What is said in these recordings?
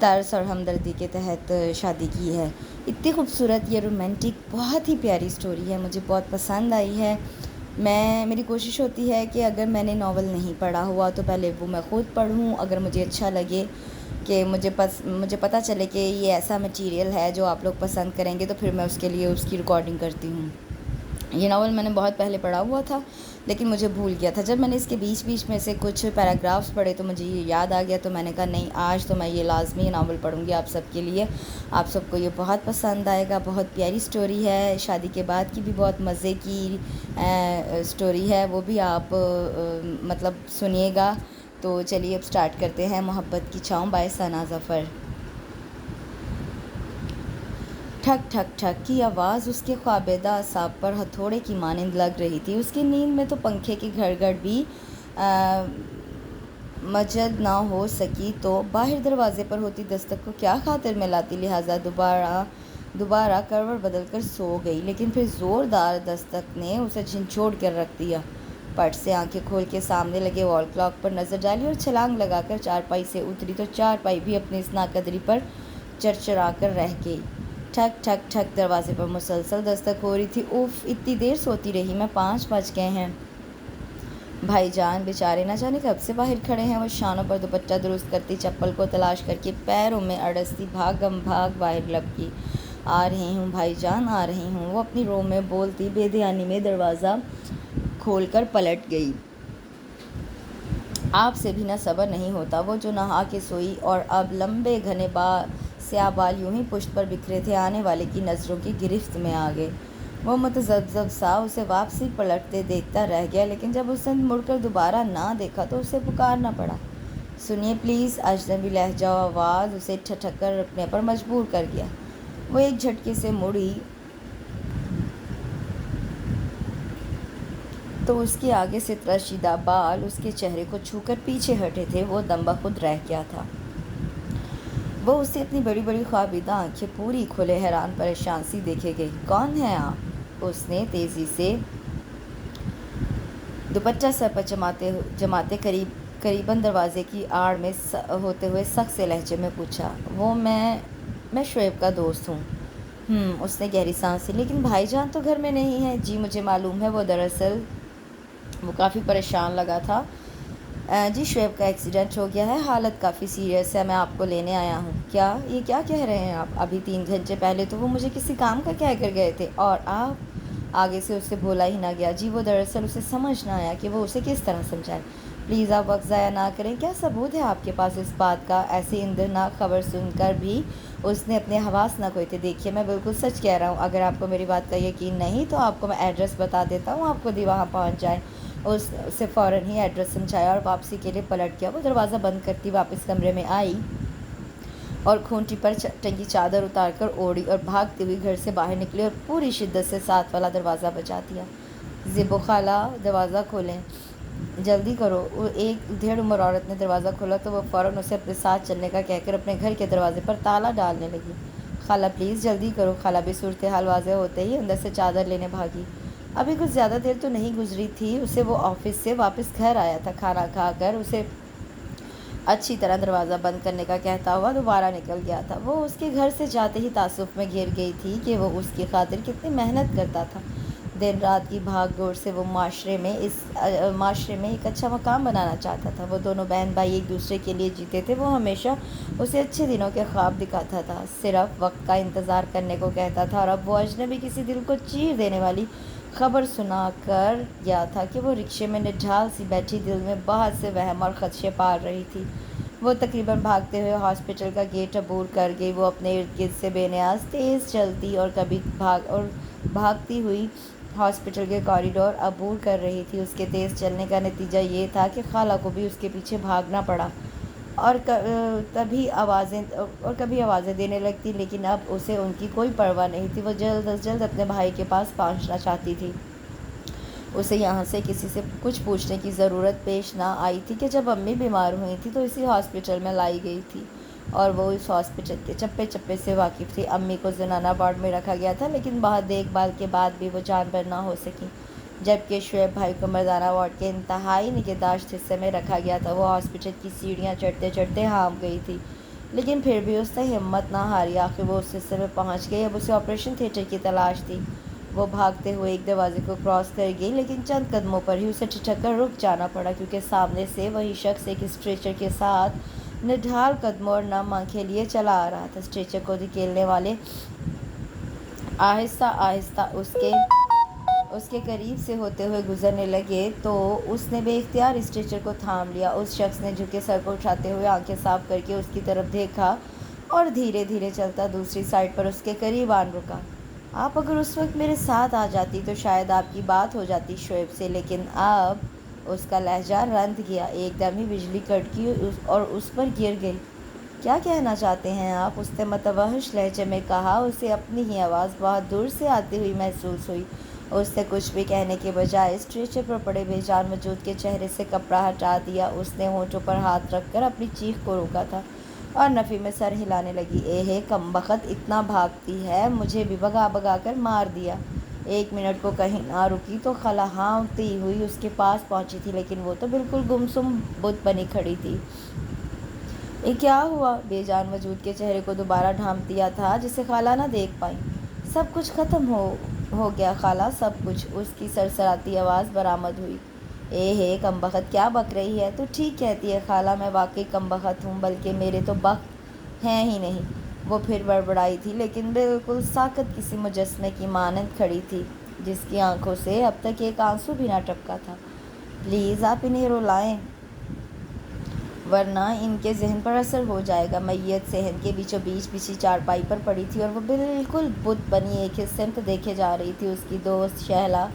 ترس اور ہمدردی کے تحت شادی کی ہے. اتنی خوبصورت یہ رومانٹک بہت ہی پیاری سٹوری ہے, مجھے بہت پسند آئی ہے. میری کوشش ہوتی ہے کہ اگر میں نے ناول نہیں پڑھا ہوا تو پہلے وہ میں خود پڑھوں, اگر مجھے اچھا لگے کہ مجھے پتہ چلے کہ یہ ایسا مٹیریل ہے جو آپ لوگ پسند کریں گے, تو پھر میں اس کے لیے اس کی ریکارڈنگ کرتی ہوں. یہ ناول میں نے بہت پہلے پڑھا ہوا تھا لیکن مجھے بھول گیا تھا. جب میں نے اس کے بیچ میں سے کچھ پیراگرافس پڑھے تو مجھے یہ یاد آ گیا, تو میں نے کہا نہیں, آج تو میں یہ لازمی ناول پڑھوں گی آپ سب کے لیے. آپ سب کو یہ بہت پسند آئے گا. بہت پیاری سٹوری ہے, شادی کے بعد کی بھی بہت مزے کی سٹوری ہے, وہ بھی آپ مطلب سنیے گا. تو چلیے اب سٹارٹ کرتے ہیں. محبت کی چھاؤں بائے ثنا ظفر. ٹھک ٹھک ٹھک کی آواز اس کے خوابیدہ اعصاب پر ہتھوڑے کی مانند لگ رہی تھی. اس کی نیند میں تو پنکھے کی گھڑگھڑ بھی مجد نہ ہو سکی تو باہر دروازے پر ہوتی دستک کو کیا خاطر میں لاتی, لہٰذا دوبارہ کروٹ بدل کر سو گئی. لیکن پھر زوردار دستک نے اسے جھنجھوڑ کر رکھ دیا. پٹ سے آنکھیں کھول کے سامنے لگے وال کلاک پر نظر ڈالی اور چھلانگ لگا کر چارپائی سے اتری تو چارپائی بھی اپنی اس ناقدری پر چرچرا کر رہ گئی. ٹھک ٹھک ٹھک دروازے پر مسلسل دستک ہو رہی تھی. اوف, اتنی دیر سوتی رہی میں, 5 بج گئے ہیں. بھائی جان بیچارے نہ جانے کب سے باہر کھڑے ہیں. وہ شانوں پر دوپٹہ درست کرتی, چپل کو تلاش کر کے پیروں میں اڑستی بھاگم بھاگ باہر لپکی. آ رہی ہوں بھائی جان, آ رہی ہوں. وہ اپنی رو میں بولتی بے دھیانی میں دروازہ کھول کر پلٹ گئی. آپ سے بھی نہ صبر نہیں ہوتا. وہ جو نہا کے سوئی اور اب لمبے گھنے سیاہ بال یوں ہی پشت پر بکھرے تھے, آنے والے کی نظروں کی گرفت میں آ گئے. وہ متذبذب سا اسے واپسی پلٹتے دیکھتا رہ گیا, لیکن جب اس نے مڑ کر دوبارہ نہ دیکھا تو اسے پکارنا پڑا. سنیے پلیز. اجنبی لہجہ و آواز اسے ٹھٹک کر رکنے پر مجبور کر گیا. وہ ایک جھٹکے سے مڑی تو اس کے آگے سے تراشیدہ بال اس کے چہرے کو چھو کر پیچھے ہٹے تھے. وہ دم بخود رہ گیا تھا. وہ اسے اپنی بڑی بڑی خوابیدہ آنکھیں پوری کھلے حیران پریشان سی دیکھے گئی. کون ہیں آپ؟ اس نے تیزی سے دوپٹہ سر پر جماتے قریباً دروازے کی آڑ میں ہوتے ہوئے سخت سے لہجے میں پوچھا. وہ میں شعیب کا دوست ہوں. اس نے گہری سانس لی. لیکن بھائی جان تو گھر میں نہیں ہیں. جی مجھے معلوم ہے. وہ کافی پریشان لگا تھا. جی شعیب کا ایکسیڈنٹ ہو گیا ہے, حالت کافی سیریس ہے, میں آپ کو لینے آیا ہوں. کیا یہ کیا کہہ رہے ہیں آپ؟ ابھی 3 گھنٹے پہلے تو وہ مجھے کسی کام کا کہہ کر گئے تھے اور آپ. آگے سے اسے بولا ہی نہ گیا. جی وہ دراصل اسے سمجھ نہ آیا کہ وہ اسے کس طرح سمجھائے. پلیز آپ وقت ضائع نہ کریں. کیا ثبوت ہے آپ کے پاس اس بات کا؟ ایسی اندرناک خبر سن کر بھی اس نے اپنے حواس نہ کھوئے تھے. دیکھیے میں بالکل سچ کہہ رہا ہوں. اگر آپ کو میری بات کا یقین نہیں تو آپ کو میں ایڈریس بتا دیتا ہوں, آپ خود ہی وہاں پہنچ جائیں. اسے فوراً ہی ایڈریس سمجھایا اور واپسی کے لیے پلٹ گیا. وہ دروازہ بند کرتی واپس کمرے میں آئی اور کھونٹی پر ٹنگی چادر اتار کر اوڑھی اور بھاگتی ہوئی گھر سے باہر نکلی اور پوری شدت سے 7 والا دروازہ بجا دیا. زیبو خالہ دروازہ کھولیں, جلدی کرو. ایک دھیڑ عمر عورت نے دروازہ کھولا تو وہ فوراً اسے اپنے ساتھ چلنے کا کہہ کر اپنے گھر کے دروازے پر تالا ڈالنے لگی. خالہ پلیز جلدی کرو. خالہ بھی صورتحال واضح ہوتے ہی اندر سے چادر لینے بھاگی. ابھی کچھ زیادہ دیر تو نہیں گزری تھی اسے وہ آفس سے واپس گھر آیا تھا. کھانا کھا کر اسے اچھی طرح دروازہ بند کرنے کا کہتا ہوا دوبارہ نکل گیا تھا. وہ اس کے گھر سے جاتے ہی تعصب میں گھر گئی تھی کہ وہ اس کی خاطر کتنی محنت کرتا تھا. دن رات کی بھاگ دوڑ سے وہ معاشرے میں ایک اچھا مقام بنانا چاہتا تھا. وہ دونوں بہن بھائی ایک دوسرے کے لیے جیتے تھے. وہ ہمیشہ اسے اچھے دنوں کے خواب دکھاتا تھا, صرف وقت کا انتظار کرنے کو کہتا تھا. اور اب وہ اجنبی کسی دل کو چیر دینے والی خبر سنا کر گیا تھا کہ وہ رکشے میں نڈھال سی بیٹھی دل میں بہت سے وہم اور خدشے پال رہی تھی. وہ تقریباً بھاگتے ہوئے ہاسپٹل کا گیٹ عبور کر گئی. وہ اپنے ارد گرد سے بے نیاز تیز چلتی اور بھاگتی ہوئی ہاسپٹل کے کوریڈور عبور کر رہی تھی. اس کے تیز چلنے کا نتیجہ یہ تھا کہ خالہ کو بھی اس کے پیچھے بھاگنا پڑا اور کبھی آوازیں دینے لگتی, لیکن اب اسے ان کی کوئی پرواہ نہیں تھی. وہ جلد از جلد اپنے بھائی کے پاس پہنچنا چاہتی تھی. اسے یہاں سے کسی سے کچھ پوچھنے کی ضرورت پیش نہ آئی تھی کہ جب امی بیمار ہوئی تھی تو اسی ہاسپٹل میں لائی گئی تھی اور وہ اس ہاسپٹل کے چپے چپے سے واقف تھی. امی کو زنانہ وارڈ میں رکھا گیا تھا, لیکن بہت دیکھ بھال کے بعد بھی وہ جان بر نہ ہو سکی, جبکہ شعیب بھائی کو مردانہ وارڈ کے انتہائی نگہداشت حصے میں رکھا گیا تھا. وہ ہاسپٹل کی سیڑھیاں چڑھتے چڑھتے ہانپ گئی تھی. لیکن پھر بھی اس نے ہمت نہ ہاری، آخر وہ اس حصے میں پہنچ گئی۔ اب اسے آپریشن تھیٹر کی تلاش تھی۔ وہ بھاگتے ہوئے ایک دروازے کو کراس کر گئی، لیکن چند قدموں پر ہی اسے ٹھٹک کر رک جانا پڑا، کیونکہ سامنے سے وہی شخص ایک اسٹریچر کے ساتھ نڈھال قدموں اور نم آنکھیں لیے چلا آ رہا تھا۔ اسٹریچر کو دھکیلنے والے آہستہ آہستہ اس کے قریب سے ہوتے ہوئے گزرنے لگے تو اس نے بے اختیار اسٹریچر کو تھام لیا۔ اس شخص نے جھکے سر کو اٹھاتے ہوئے آنکھیں صاف کر کے اس کی طرف دیکھا اور دھیرے دھیرے چلتا دوسری سائڈ پر اس کے قریب آن رکا۔ آپ اگر اس وقت میرے ساتھ آ جاتی تو شاید آپ کی بات ہو جاتی شعیب سے، لیکن اب اس کا لہجہ رند گیا، ایک دم ہی بجلی کڑکی اور اس پر گر گئی۔ کیا کہنا چاہتے ہیں آپ؟ اس نے متوحش لہجے میں کہا۔ اسے اپنی ہی آواز بہت دور سے آتی ہوئی محسوس ہوئی۔ اس نے کچھ بھی کہنے کے بجائے اسٹریچر پر پڑے بے جان وجود کے چہرے سے کپڑا ہٹا دیا۔ اس نے ہونٹوں پر ہاتھ رکھ کر اپنی چیخ کو روکا تھا اور نفی میں سر ہلانے لگی۔ اے کمبخت، اتنا بھاگتی ہے، مجھے بھی بھگا بھگا کر مار دیا۔ ایک منٹ کو کہیں نہ رکی تو خالہ ہانفتی ہوئی اس کے پاس پہنچی تھی، لیکن وہ تو بالکل گمسم بت بنی کھڑی تھی۔ یہ کیا ہوا؟ بے جان وجود کے چہرے کو دوبارہ ڈھانپ دیا تھا جسے خالہ نہ دیکھ پائیں۔ سب کچھ ختم ہو گیا خالہ، سب کچھ، اس کی سرسراتی آواز برآمد ہوئی۔ اے کمبخت، کیا بک رہی ہے؟ تو ٹھیک کہتی ہے خالہ، میں واقعی کمبخت ہوں، بلکہ میرے تو بخت ہیں ہی نہیں۔ وہ پھر بڑبڑائی تھی، لیکن بالکل ساکت کسی مجسمے کی مانند کھڑی تھی جس کی آنکھوں سے اب تک ایک آنسو بھی نہ ٹپکا تھا۔ پلیز آپ انہیں رلائیں، ورنہ ان کے ذہن پر اثر ہو جائے گا۔ میت صحن کے بیچوں بیچ بچھی چارپائی پر پڑی تھی اور وہ بالکل بت بنی ایک ہی سمت دیکھے جا رہی تھی۔ اس کی دوست شہلا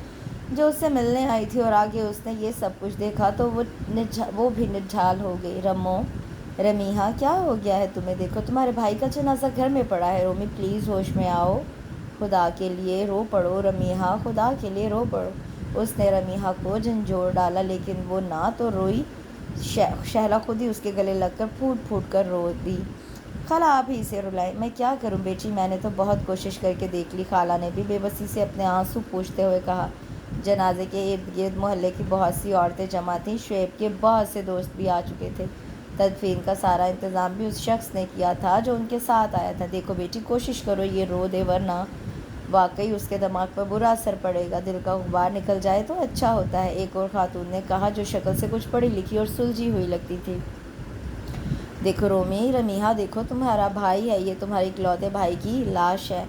جو اس سے ملنے آئی تھی اور آگے اس نے یہ سب کچھ دیکھا تو وہ بھی نڈھال ہو گئی۔ رمیحہ، کیا ہو گیا ہے تمہیں؟ دیکھو تمہارے بھائی کا جنازہ گھر میں پڑا ہے۔ رومی پلیز ہوش میں آؤ، خدا کے لیے رو پڑو رمیحہ، خدا کے لیے رو پڑو۔ اس نے رمیحہ کو جھنجھوڑ ڈالا، لیکن وہ نہ تو روئی۔ شہلا خود ہی اس کے گلے لگ کر پھوٹ پھوٹ کر رو دی۔ خالہ آپ ہی اسے رلائیں۔ میں کیا کروں بیٹی، میں نے تو بہت کوشش کر کے دیکھ لی، خالہ نے بھی بے بسی سے اپنے آنسو پوچھتے ہوئے کہا۔ جنازے کے ارد گرد محلے کی بہت سی عورتیں جمع تھیں، شعیب کے بہت سے دوست بھی آ چکے تھے۔ تدفین کا سارا انتظام بھی اس شخص نے کیا تھا جو ان کے ساتھ آیا تھا۔ دیکھو بیٹی، کوشش کرو یہ رو دے، ورنہ واقعی اس کے دماغ پر برا اثر پڑے گا، دل کا غبار نکل جائے تو اچھا ہوتا ہے، ایک اور خاتون نے کہا جو شکل سے کچھ پڑھی لکھی اور سلجھی ہوئی لگتی تھی۔ دیکھو رومی، رمیحہ دیکھو، تمہارا بھائی ہے، یہ تمہارے اکلوتے بھائی کی لاش ہے،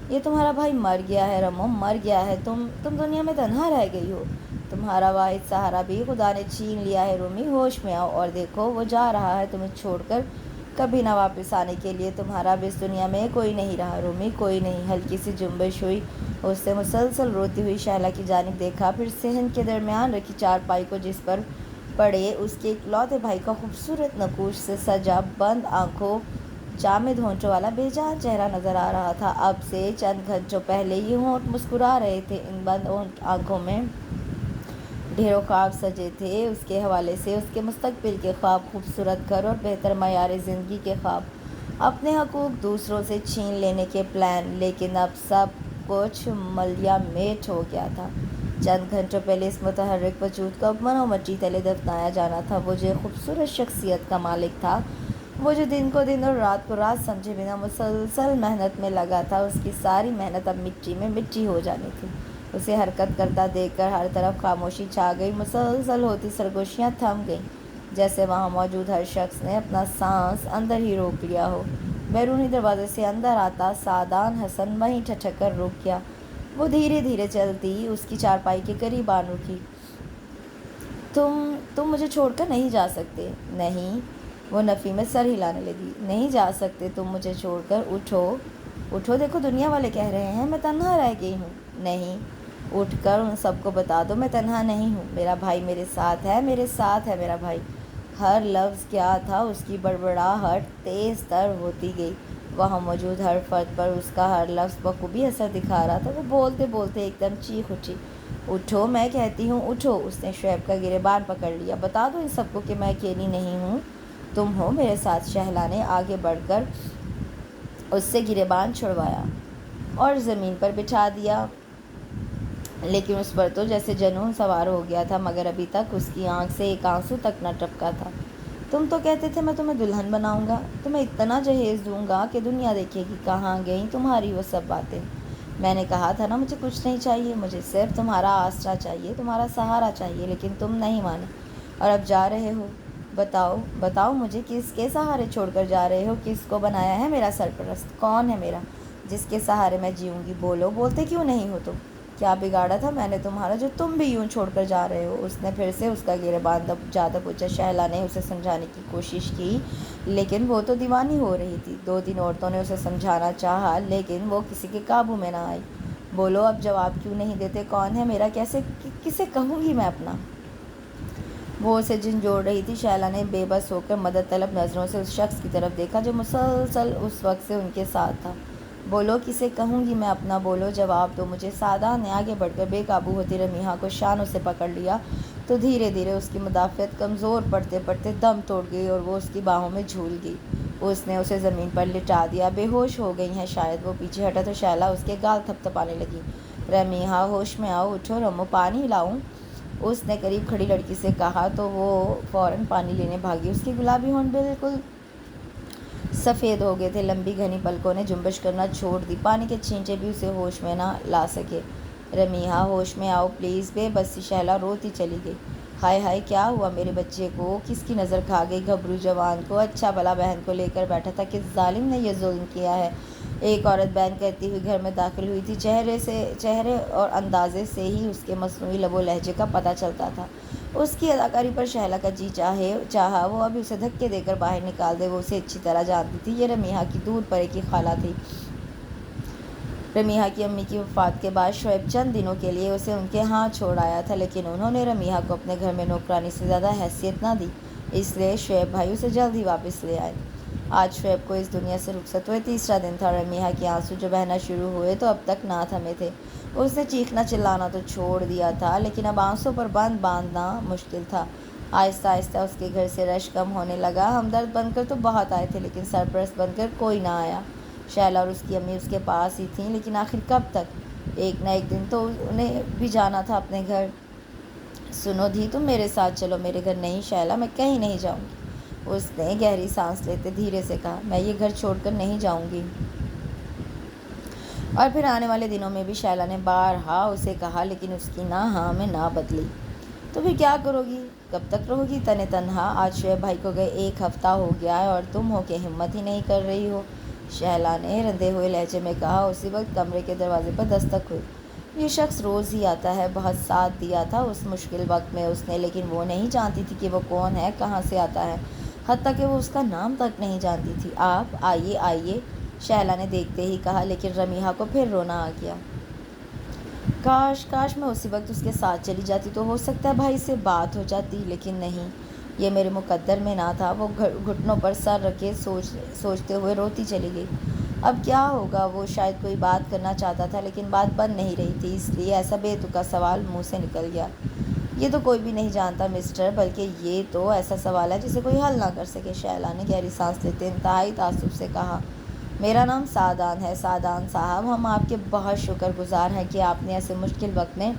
یہ تمہارا بھائی مر گیا ہے رمو، مر گیا ہے، تم دنیا میں تنہا رہ گئی ہو، تمہارا واحد سہارا بھی خدا نے چھین لیا ہے۔ رومی ہوش میں آؤ اور دیکھو وہ جا رہا ہے تمہیں چھوڑ کر، کبھی نہ واپس آنے کے لیے، تمہارا اب اس دنیا میں کوئی نہیں رہا رومی، کوئی نہیں۔ ہلکی سی جنبش ہوئی، اس نے مسلسل روتی ہوئی شہلا کی جانب دیکھا، پھر صحن کے درمیان رکھی چارپائی کو جس پر پڑے اس کے اکلوتے بھائی کا خوبصورت نقوش سے سجا، بند آنکھوں، جامد ہونٹوں والا بے جان چہرہ نظر آ رہا تھا۔ اب سے چند گھنٹوں پہلے یہ ہونٹ مسکرا رہے تھے، ان بند آنکھوں میں ڈھیروں خواب سجے تھے اس کے حوالے سے، اس کے مستقبل کے خواب، خوبصورت گھر اور بہتر معیار زندگی کے خواب، اپنے حقوق دوسروں سے چھین لینے کے پلان، لیکن اب سب کچھ ملیا میٹ ہو گیا تھا۔ چند گھنٹوں پہلے اس متحرک وجود کو اب منو مٹی تلے دفنایا جانا تھا۔ وہ جو خوبصورت شخصیت کا مالک تھا، وہ جو دن کو دن اور رات کو رات سمجھے بنا مسلسل محنت میں لگا تھا، اس کی ساری محنت اب مٹی میں مٹی ہو جانی تھی۔ اسے حرکت کرتا دیکھ کر ہر طرف خاموشی چھا گئی، مسلسل ہوتی سرگوشیاں تھم گئیں، جیسے وہاں موجود ہر شخص نے اپنا سانس اندر ہی روک لیا ہو۔ بیرونی دروازے سے اندر آتا سعدان حسن وہیں ٹھٹک کر رک گیا۔ وہ دھیرے دھیرے چلتی اس کی چارپائی کے قریب آن رکی۔ تم مجھے چھوڑ کر نہیں جا سکتے۔ نہیں، وہ نفی میں سر ہلانے لگی۔ نہیں جا سکتے تم مجھے چھوڑ کر، اٹھو، دیکھو دنیا والے کہہ رہے ہیں میں تنہا رہ گئی ہوں۔ نہیں، اٹھ کر ان سب کو بتا دو میں تنہا نہیں ہوں، میرا بھائی میرے ساتھ ہے، میرے ساتھ ہے میرا بھائی۔ ہر لفظ کیا تھا، اس کی بڑبڑاہٹ تیز تر ہوتی گئی، وہاں موجود ہر فرد پر اس کا ہر لفظ بخوبی اثر دکھا رہا تھا۔ وہ بولتے بولتے ایک دم چیخ اٹھی۔ اٹھو، میں کہتی ہوں اٹھو۔ اس نے شعیب کا گریبان پکڑ لیا۔ بتا دو ان سب کو کہ میں اکیلی نہیں ہوں، تم ہو میرے ساتھ۔ شہلا نے آگے بڑھ کر اس سے گریبان چھڑوایا اور زمین پر بٹھا دیا، لیکن اس پر تو جیسے جنون سوار ہو گیا تھا، مگر ابھی تک اس کی آنکھ سے ایک آنسو تک نہ ٹپکا تھا۔ تم تو کہتے تھے میں تمہیں دلہن بناؤں گا، تمہیں اتنا جہیز دوں گا کہ دنیا دیکھے گی کہاں گئیں تمہاری وہ سب باتیں۔ میں نے کہا تھا نا مجھے کچھ نہیں چاہیے، مجھے صرف تمہارا آسرا چاہیے، تمہارا سہارا چاہیے، لیکن تم نہیں مانے اور اب جا رہے ہو۔ بتاؤ مجھے کس کے سہارے چھوڑ کر جا رہے ہو؟ کس کو بنایا ہے میرا سرپرست؟ کون ہے میرا جس کے سہارے میں جیوں گی؟ بولو، بولتے کیوں نہیں ہو تم؟ کیا بگاڑا تھا میں نے تمہارا جو تم بھی یوں چھوڑ کر جا رہے ہو؟ اس نے پھر سے اس کا گیرے باندھا جاتا پوچھا۔ شہلا نے اسے سمجھانے کی کوشش کی لیکن وہ تو دیوانی ہو رہی تھی۔ 2-3 عورتوں نے اسے سمجھانا چاہا لیکن وہ کسی کے قابو میں نہ آئی۔ بولو، اب جواب کیوں نہیں دیتے؟ کون ہے میرا؟ کسے کہوں گی میں اپنا؟ وہ اسے جھنجھوڑ رہی تھی۔ شہلا نے بے بس ہو کر مدد طلب نظروں سے اس شخص کی طرف دیکھا جو مسلسل اس وقت سے ان کے ساتھ تھا۔ بولو، کسے کہوں گی میں اپنا؟ بولو، جواب دو مجھے۔ سعادان نے آگے بڑھ کر بے قابو ہوتی رمیحہ کو شانوں سے پکڑ لیا تو دھیرے دھیرے اس کی مدافعت کمزور پڑتے پڑتے دم توڑ گئی اور وہ اس کی باہوں میں جھول گئی۔ اس نے اسے زمین پر لٹا دیا۔ بے ہوش ہو گئی ہیں شاید۔ وہ پیچھے ہٹا تو شہلا اس کے گال تھپ تھپانے لگی۔ رمیحہ، ہوش میں آؤ، اٹھو رمو، پانی لاؤں؟ اس نے قریب کھڑی لڑکی سے کہا تو وہ فوراً پانی لینے بھاگی۔ اس کے گلابی ہونٹ بالکل سفید ہو گئے تھے۔ لمبی گھنی پلکوں نے جنبش کرنا چھوڑ دی۔ پانی کے چھینٹے بھی اسے ہوش میں نہ لا سکے۔ رمیحہ، ہوش میں آؤ پلیز۔ بے بسی شہلا روتی چلی گئی۔ ہائے ہائے، کیا ہوا میرے بچے کو؟ کس کی نظر کھا گئی گھبرو جوان کو؟ اچھا بھلا بہن کو لے کر بیٹھا تھا، کس ظالم نے یہ ظلم کیا ہے؟ ایک عورت بین کہتی ہوئی گھر میں داخل ہوئی تھی۔ چہرے اور اندازے سے ہی اس کے مصنوعی لب و لہجے کا پتہ چلتا تھا۔ اس کی اداکاری پر شہلا کا جی چاہا وہ ابھی اسے دھکے دے کر باہر نکال دے۔ وہ اسے اچھی طرح جانتی تھی۔ یہ رمیحہ کی دور پرے کی خالہ تھی۔ رمیحہ کی امی کی وفات کے بعد شعیب چند دنوں کے لیے اسے ان کے ہاں چھوڑ آیا تھا، لیکن انہوں نے رمیحہ کو اپنے گھر میں نوکرانی سے زیادہ حیثیت نہ دی، اس لیے شعیب بھائی اسے جلد ہی واپس لے آئے۔ آج شعیب کو اس دنیا سے رخصت ہوئے تیسرا دن تھا۔ رمیحہ کے آنسو جو بہنا شروع ہوئے تو اب تک نہ تھمے تھے۔ اس نے چیخنا چلانا تو چھوڑ دیا تھا لیکن اب آنسوں پر باندھنا مشکل تھا۔ آہستہ آہستہ اس کے گھر سے رش کم ہونے لگا۔ ہمدرد بن کر تو بہت آئے تھے لیکن سرپرست بن کر کوئی نہ آیا۔ شہلا اور اس کی امی اس کے پاس ہی تھیں لیکن آخر کب تک؟ ایک نہ ایک دن تو انہیں بھی جانا تھا اپنے گھر۔ سنو دھی، تم میرے ساتھ چلو میرے گھر۔ نہیں شہلا، میں کہیں نہیں جاؤں گی، اس نے گہری سانس لیتے دھیرے سے کہا۔ میں یہ گھر چھوڑ کر نہیں جاؤں گی۔ اور پھر آنے والے دنوں میں بھی شہلا نے بارہا اسے کہا لیکن اس کی نہ ہاں میں نہ بدلی۔ تو پھر کیا کرو گی؟ کب تک رہو گی تنے تنہا؟ آج شعیب بھائی کو گئے 1 ہفتہ ہو گیا ہے اور تم ہو کہ ہمت ہی نہیں کر رہی ہو، شہلا نے رندے ہوئے لہجے میں کہا۔ اسی وقت کمرے کے دروازے پر دستک ہوئی۔ یہ شخص روز ہی آتا ہے، بہت ساتھ دیا تھا اس مشکل وقت میں اس نے، لیکن وہ نہیں جانتی تھی کہ وہ کون ہے، کہاں سے آتا ہے، حتیٰ کہ وہ اس کا نام تک نہیں جانتی تھی۔ آپ آئیے آئیے، شہلا نے دیکھتے ہی کہا، لیکن رمیحہ کو پھر رونا آ گیا۔ کاش میں اسی وقت اس کے ساتھ چلی جاتی تو ہو سکتا ہے بھائی سے بات ہو جاتی، لیکن نہیں، یہ میرے مقدر میں نہ تھا۔ وہ گھٹنوں پر سر رکھے سوچتے ہوئے روتی چلی گئی۔ اب کیا ہوگا؟ وہ شاید کوئی بات کرنا چاہتا تھا لیکن بات بن نہیں رہی تھی، اس لیے ایسا بے تکا سوال منہ سے نکل گیا۔ یہ تو کوئی بھی نہیں جانتا مسٹر، بلکہ یہ تو ایسا سوال ہے جسے کوئی حل نہ کر سکے، شہلا نے گہری سانس لیتے انتہائی تعصب سے کہا۔ میرا نام سعادان ہے۔ سعادان صاحب، ہم آپ کے بہت شکر گزار ہیں کہ آپ نے ایسے مشکل وقت میں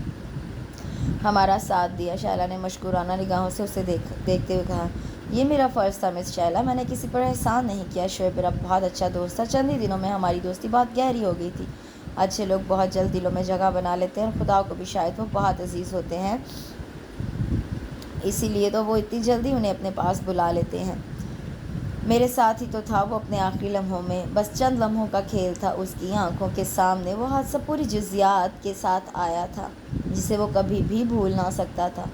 ہمارا ساتھ دیا، شہلا نے مشکورانہ نگاہوں سے اسے دیکھتے ہوئے کہا۔ یہ میرا فرض تھا مس شہلا، میں نے کسی پر احسان نہیں کیا۔ شعیب میرا بہت اچھا دوست تھا، چند ہی دنوں میں ہماری دوستی بہت گہری ہو گئی تھی۔ اچھے لوگ بہت جلد دلوں میں جگہ بنا لیتے ہیں اور خدا کو بھی شاید وہ بہت عزیز ہوتے ہیں، اسی لیے تو وہ اتنی جلدی انہیں اپنے پاس بلا لیتے ہیں۔ میرے ساتھ ہی تو تھا وہ اپنے آخری لمحوں میں، بس چند لمحوں کا کھیل تھا۔ اس کی آنکھوں کے سامنے وہ حادثہ پوری جزیات کے ساتھ آیا تھا جسے وہ کبھی بھی بھول نہ سکتا تھا۔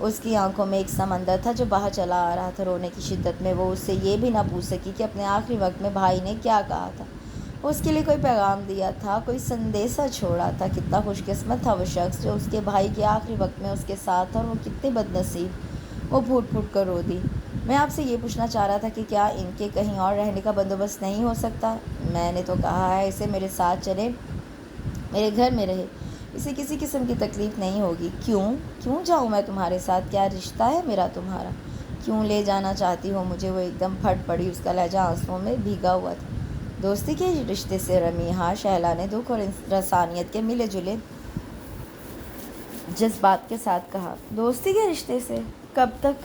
اس کی آنکھوں میں ایک سمندر تھا جو بہا چلا آ رہا تھا۔ رونے کی شدت میں وہ اس سے یہ بھی نہ پوچھ سکی کہ اپنے آخری وقت میں بھائی نے کیا کہا تھا، اس کے لیے کوئی پیغام دیا تھا، کوئی سندیسہ چھوڑا تھا۔ کتنا خوش قسمت تھا وہ شخص جو اس کے بھائی کے آخری وقت میں اس کے ساتھ تھا، اور وہ کتنے بد نصیب۔ وہ پھوٹ پھوٹ کر رو دی۔ میں آپ سے یہ پوچھنا چاہ رہا تھا کہ کیا ان کے کہیں اور رہنے کا بندوبست نہیں ہو سکتا؟ میں نے تو کہا ہے اسے میرے ساتھ چلے، میرے گھر میں رہے، اسے کسی قسم کی تکلیف نہیں ہوگی۔ کیوں جاؤں میں تمہارے ساتھ؟ کیا رشتہ ہے میرا تمہارا؟ کیوں لے جانا چاہتی ہو مجھے؟ وہ ایک دم پھٹ پڑی، اس کا لہجہ آنسوؤں میں بھیگا ہوا تھا۔ دوستی کے رشتے سے رمیحہ، شہلا نے دکھ اور رسانیت کے ملے جلے جذبات کے ساتھ کہا۔ دوستی کے رشتے سے؟ کب تک؟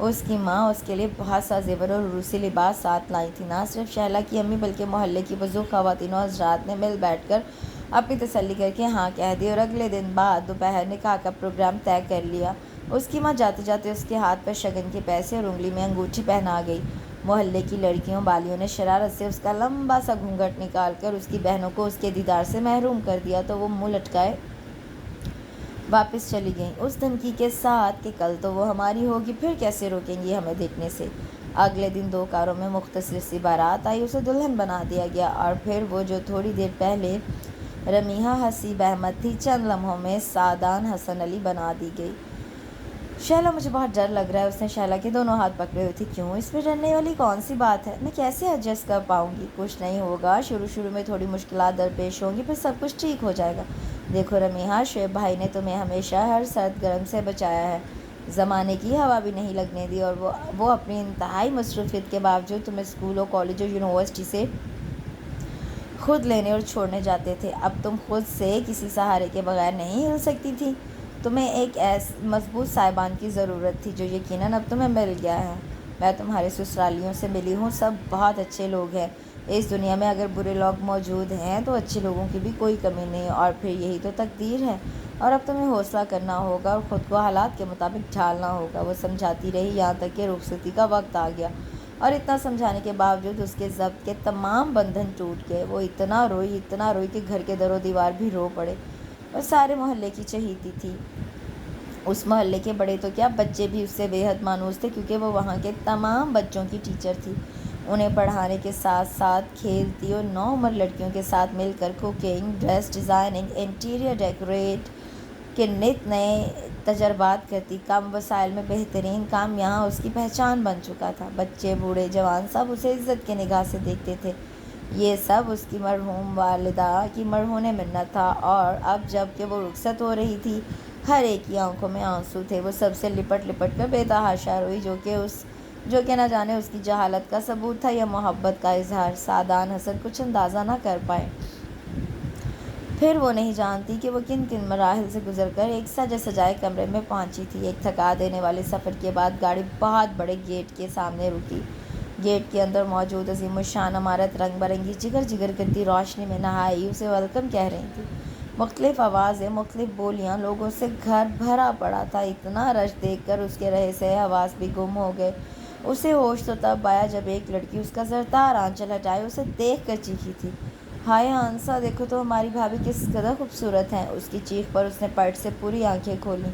اس کی ماں اس کے لیے بہت سا زیور اور روسی لباس ساتھ لائی تھی۔ نہ صرف شہلا کی امی بلکہ محلے کی بزرگ خواتین و حضرات نے مل بیٹھ کر اپنی تسلی کر کے ہاں کہہ دی اور اگلے دن بعد دوپہر نکاح کا پروگرام طے کر لیا۔ اس کی ماں جاتے جاتے اس کے ہاتھ پر شگن کے پیسے اور انگلی میں انگوٹھی پہنا گئی۔ محلے کی لڑکیوں بالیوں نے شرارت سے اس کا لمبا سا گھونگھٹ نکال کر اس کی بہنوں کو اس کے دیدار سے محروم کر دیا تو وہ منہ لٹکائے واپس چلی گئیں، اس دھمکی کے ساتھ کہ کل تو وہ ہماری ہوگی، پھر کیسے روکیں گی ہمیں دیکھنے سے۔ اگلے دن 2 کاروں میں مختصر سی بارات آئی، اسے دلہن بنا دیا گیا اور پھر وہ جو تھوڑی دیر پہلے رمیحہ حسیب احمد تھی چند لمحوں میں سعدان حسن علی بنا دی گئی۔ شہلا مجھے بہت ڈر لگ رہا ہے، اس نے شہلا کے دونوں ہاتھ پکڑے ہوئے تھے۔ کیوں؟ اس میں ڈرنے والی کون سی بات ہے؟ میں کیسے ایڈجسٹ کر پاؤں گی؟ کچھ نہیں ہوگا، شروع میں تھوڑی مشکلات درپیش ہوں گی، پھر سب کچھ ٹھیک ہو جائے گا۔ دیکھو رمیحہ، شعیب بھائی نے تمہیں ہمیشہ ہر سرد گرم سے بچایا ہے، زمانے کی ہوا بھی نہیں لگنے دی، اور وہ اپنی انتہائی مصروفیت کے باوجود تمہیں اسکول اور کالج اور یونیورسٹی سے خود لینے اور چھوڑنے جاتے تھے۔ اب تم خود سے کسی سہارے کے بغیر نہیں ہل سکتی تھی، تمہیں ایک مضبوط صاحبان کی ضرورت تھی جو یقیناً اب تمہیں مل گیا ہے۔ میں تمہارے سسرالیوں سے ملی ہوں، سب بہت اچھے لوگ ہیں۔ اس دنیا میں اگر برے لوگ موجود ہیں تو اچھے لوگوں کی بھی کوئی کمی نہیں، اور پھر یہی تو تقدیر ہے، اور اب تمہیں حوصلہ کرنا ہوگا اور خود کو حالات کے مطابق ڈھالنا ہوگا۔ وہ سمجھاتی رہی یہاں تک کہ رخصتی کا وقت آ گیا، اور اتنا سمجھانے کے باوجود اس کے ضبط کے تمام بندھن ٹوٹ گئے۔ وہ اتنا روئی کہ گھر کے در و دیوار بھی رو پڑے، اور سارے محلے کی چہیتی تھی۔ اس محلے کے بڑے تو کیا، بچے بھی اس سے بے حد مانوس تھے، کیونکہ وہ وہاں کے تمام بچوں کی ٹیچر تھی۔ انہیں پڑھانے کے ساتھ ساتھ کھیلتی اور نوعمر لڑکیوں کے ساتھ مل کر cooking, dress designing, interior decorate کے نت نئے تجربات کرتی۔ کم وسائل میں بہترین کام یہاں اس کی پہچان بن چکا تھا۔ بچے، بوڑھے، جوان سب اسے عزت کی نگاہ سے دیکھتے تھے۔ یہ سب اس کی مرحوم والدہ کی مرہون منت تھا، اور اب جب کہ وہ رخصت ہو رہی تھی، ہر ایک کی آنکھوں میں آنسو تھے۔ وہ سب سے لپٹ کر بے تحاشا روئی، جو کہ نہ جانے اس کی جہالت کا ثبوت تھا یا محبت کا اظہار۔ سعدان حسن کچھ اندازہ نہ کر پائے۔ پھر وہ نہیں جانتی کہ وہ کن کن مراحل سے گزر کر ایک سجے سجائے کمرے میں پہنچی تھی۔ ایک تھکا دینے والے سفر کے بعد گاڑی بہت بڑے گیٹ کے سامنے رکی۔ گیٹ کے اندر موجود عظیم الشان عمارت رنگ برنگی جگر جگر کرتی روشنی میں نہائی اسے ویلکم کہہ رہی تھی۔ مختلف آوازیں، مختلف بولیاں، لوگوں سے گھر بھرا پڑا تھا۔ اتنا رش دیکھ کر اس کے رہے سہے حواس بھی گم ہو گئے۔ اسے ہوش تو تب آیا جب ایک لڑکی اس کا زرتار آنچل ہٹائے اسے دیکھ کر چیخی تھی، ہائے ہنسا، دیکھو تو ہماری بھابھی کس قدر خوبصورت ہیں۔ اس کی چیخ پر اس نے پلٹ سے پوری آنکھیں کھولیں۔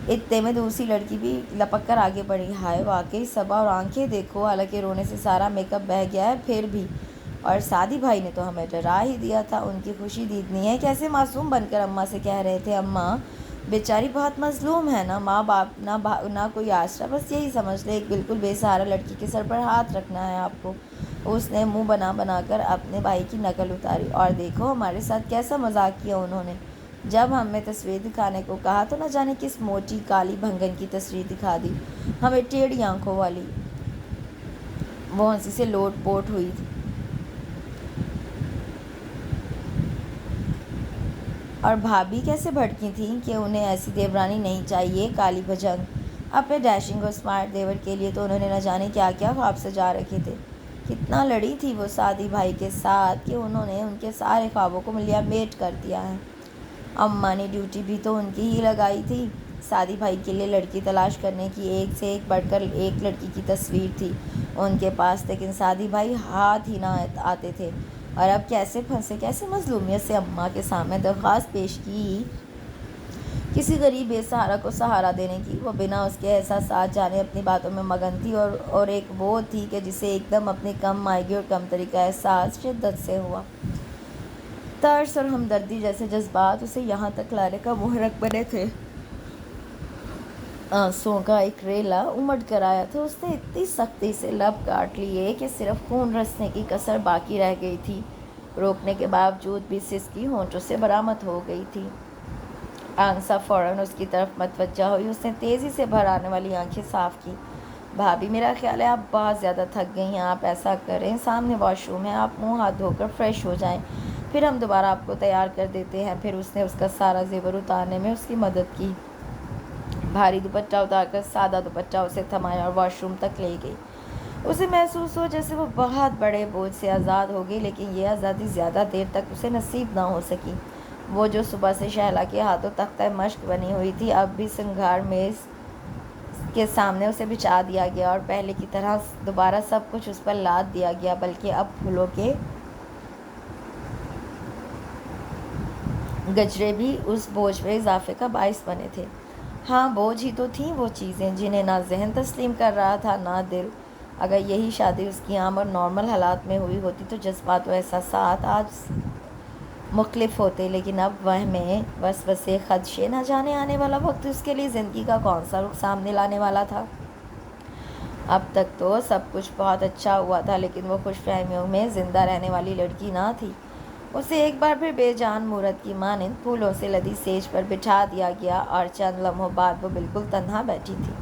اتنے میں دوسری لڑکی بھی لپک کر آگے بڑھی، ہائے واقعی صبا، اور آنکھیں دیکھو، حالانکہ رونے سے سارا میک اپ بہہ گیا ہے پھر بھی، اور سعدی بھائی نے تو ہمیں ڈرا ہی دیا تھا۔ ان کی خوشی دیدنی ہے کیسے معصوم بن کر اماں سے کہہ رہے تھے، اماں بیچاری بہت مظلوم ہے، نہ ماں باپ نہ کوئی آسرا، بس یہی سمجھ لے ایک بالکل بے سہارا لڑکی کے سر پر ہاتھ رکھنا ہے آپ کو۔ اس نے منہ بنا کر اپنے بھائی کی نقل اتاری، اور دیکھو ہمارے ساتھ کیسا مذاق کیا انہوں نے۔ جب ہم نے تصویر دکھانے کو کہا تو نہ جانے کس موٹی کالی بھنگن کی تصویر دکھا دی، ہمیں ٹیڑھی آنکھوں والی۔ وہ ہنسی سے لوٹ پوٹ ہوئی اور بھابھی کیسے بھڑکی تھیں کہ انہیں ایسی دیورانی نہیں چاہیے، کالی بھجنگ۔ اپنے ڈیشنگ اور اسمارٹ دیور کے لیے تو انہوں نے نہ جانے کیا کیا خواب سجا رکھے تھے۔ کتنا لڑی تھی وہ سعدی بھائی کے ساتھ کہ انہوں نے ان کے سارے خوابوں کو ملیا میٹ کر دیا ہے۔ اماں نے ڈیوٹی بھی تو ان کی ہی لگائی تھی۔ سعدی بھائی کے لیے لڑکی تلاش کرنے کی ایک سے ایک بڑھ کر ایک لڑکی کی تصویر تھی ان کے پاس، لیکن سعدی بھائی ہاتھ ہی نہ آتے تھے۔ اور اب کیسے پھنسے، کیسے مظلومیت سے اماں کے سامنے درخواست پیش کی کسی غریب بے سہارا کو سہارا دینے کی۔ وہ بنا اس کے احساسات جانے اپنی باتوں میں مگن تھی، اور ایک وہ تھی کہ جسے ایک دم اپنی کم مائگی اور کمتری کا احساس شدت سے ہوا۔ ترس اور ہمدردی جیسے جذبات اسے یہاں تک لانے کا محرک بنے تھے۔ آنسوؤں کا ایک ریلا امڑ کر آیا تھا۔ اس نے اتنی سختی سے لب کاٹ لیے کہ صرف خون رسنے کی کسر باقی رہ گئی تھی۔ روکنے کے باوجود بھی سسکی ہونٹوں سے برآمد ہو گئی تھی۔ آنسا فوراً اس کی طرف متوجہ ہوئی۔ اس نے تیزی سے بھر آنے والی آنکھیں صاف کی، بھابھی میرا خیال ہے آپ بہت زیادہ تھک گئی ہیں، آپ ایسا کریں سامنے واش روم ہے، آپ منہ ہاتھ دھو کر فریش ہو جائیں، پھر ہم دوبارہ آپ کو تیار کر دیتے ہیں۔ پھر اس نے اس کا سارا زیور اتارنے میں اس کی مدد کی۔ بھاری دوپٹہ اتار کر سادہ دوپٹہ اسے تھمایا اور واش روم تک لے گئی۔ اسے محسوس ہو جیسے وہ بہت بڑے بوجھ سے آزاد ہو گئی، لیکن یہ آزادی زیادہ دیر تک اسے نصیب نہ ہو سکی۔ وہ جو صبح سے شہلا کے ہاتھوں تختہ مشق بنی ہوئی تھی، اب بھی سنگھار میز کے سامنے اسے بچھا دیا گیا اور پہلے کی طرح دوبارہ سب کچھ اس پر لاد دیا گیا، بلکہ اب پھولوں کے گجرے بھی اس بوجھ میں اضافے کا باعث بنے تھے۔ ہاں، بوجھ ہی تو تھیں وہ چیزیں جنہیں نہ ذہن تسلیم کر رہا تھا نہ دل۔ اگر یہی شادی اس کی عام اور نارمل حالات میں ہوئی ہوتی تو جذبات و احساسات آج مختلف ہوتے، لیکن اب وہمیں وسوسے، خدشے، نہ جانے آنے والا وقت اس کے لیے زندگی کا کون سا رخ سامنے لانے والا تھا۔ اب تک تو سب کچھ بہت اچھا ہوا تھا، لیکن وہ خوش فہمیوں میں زندہ رہنے والی لڑکی نہ تھی۔ اسے ایک بار پھر بے جان مورت کی مانند پھولوں سے لدی سیج پر بٹھا دیا گیا اور چند لمحوں بعد وہ بالکل تنہا بیٹھی تھی۔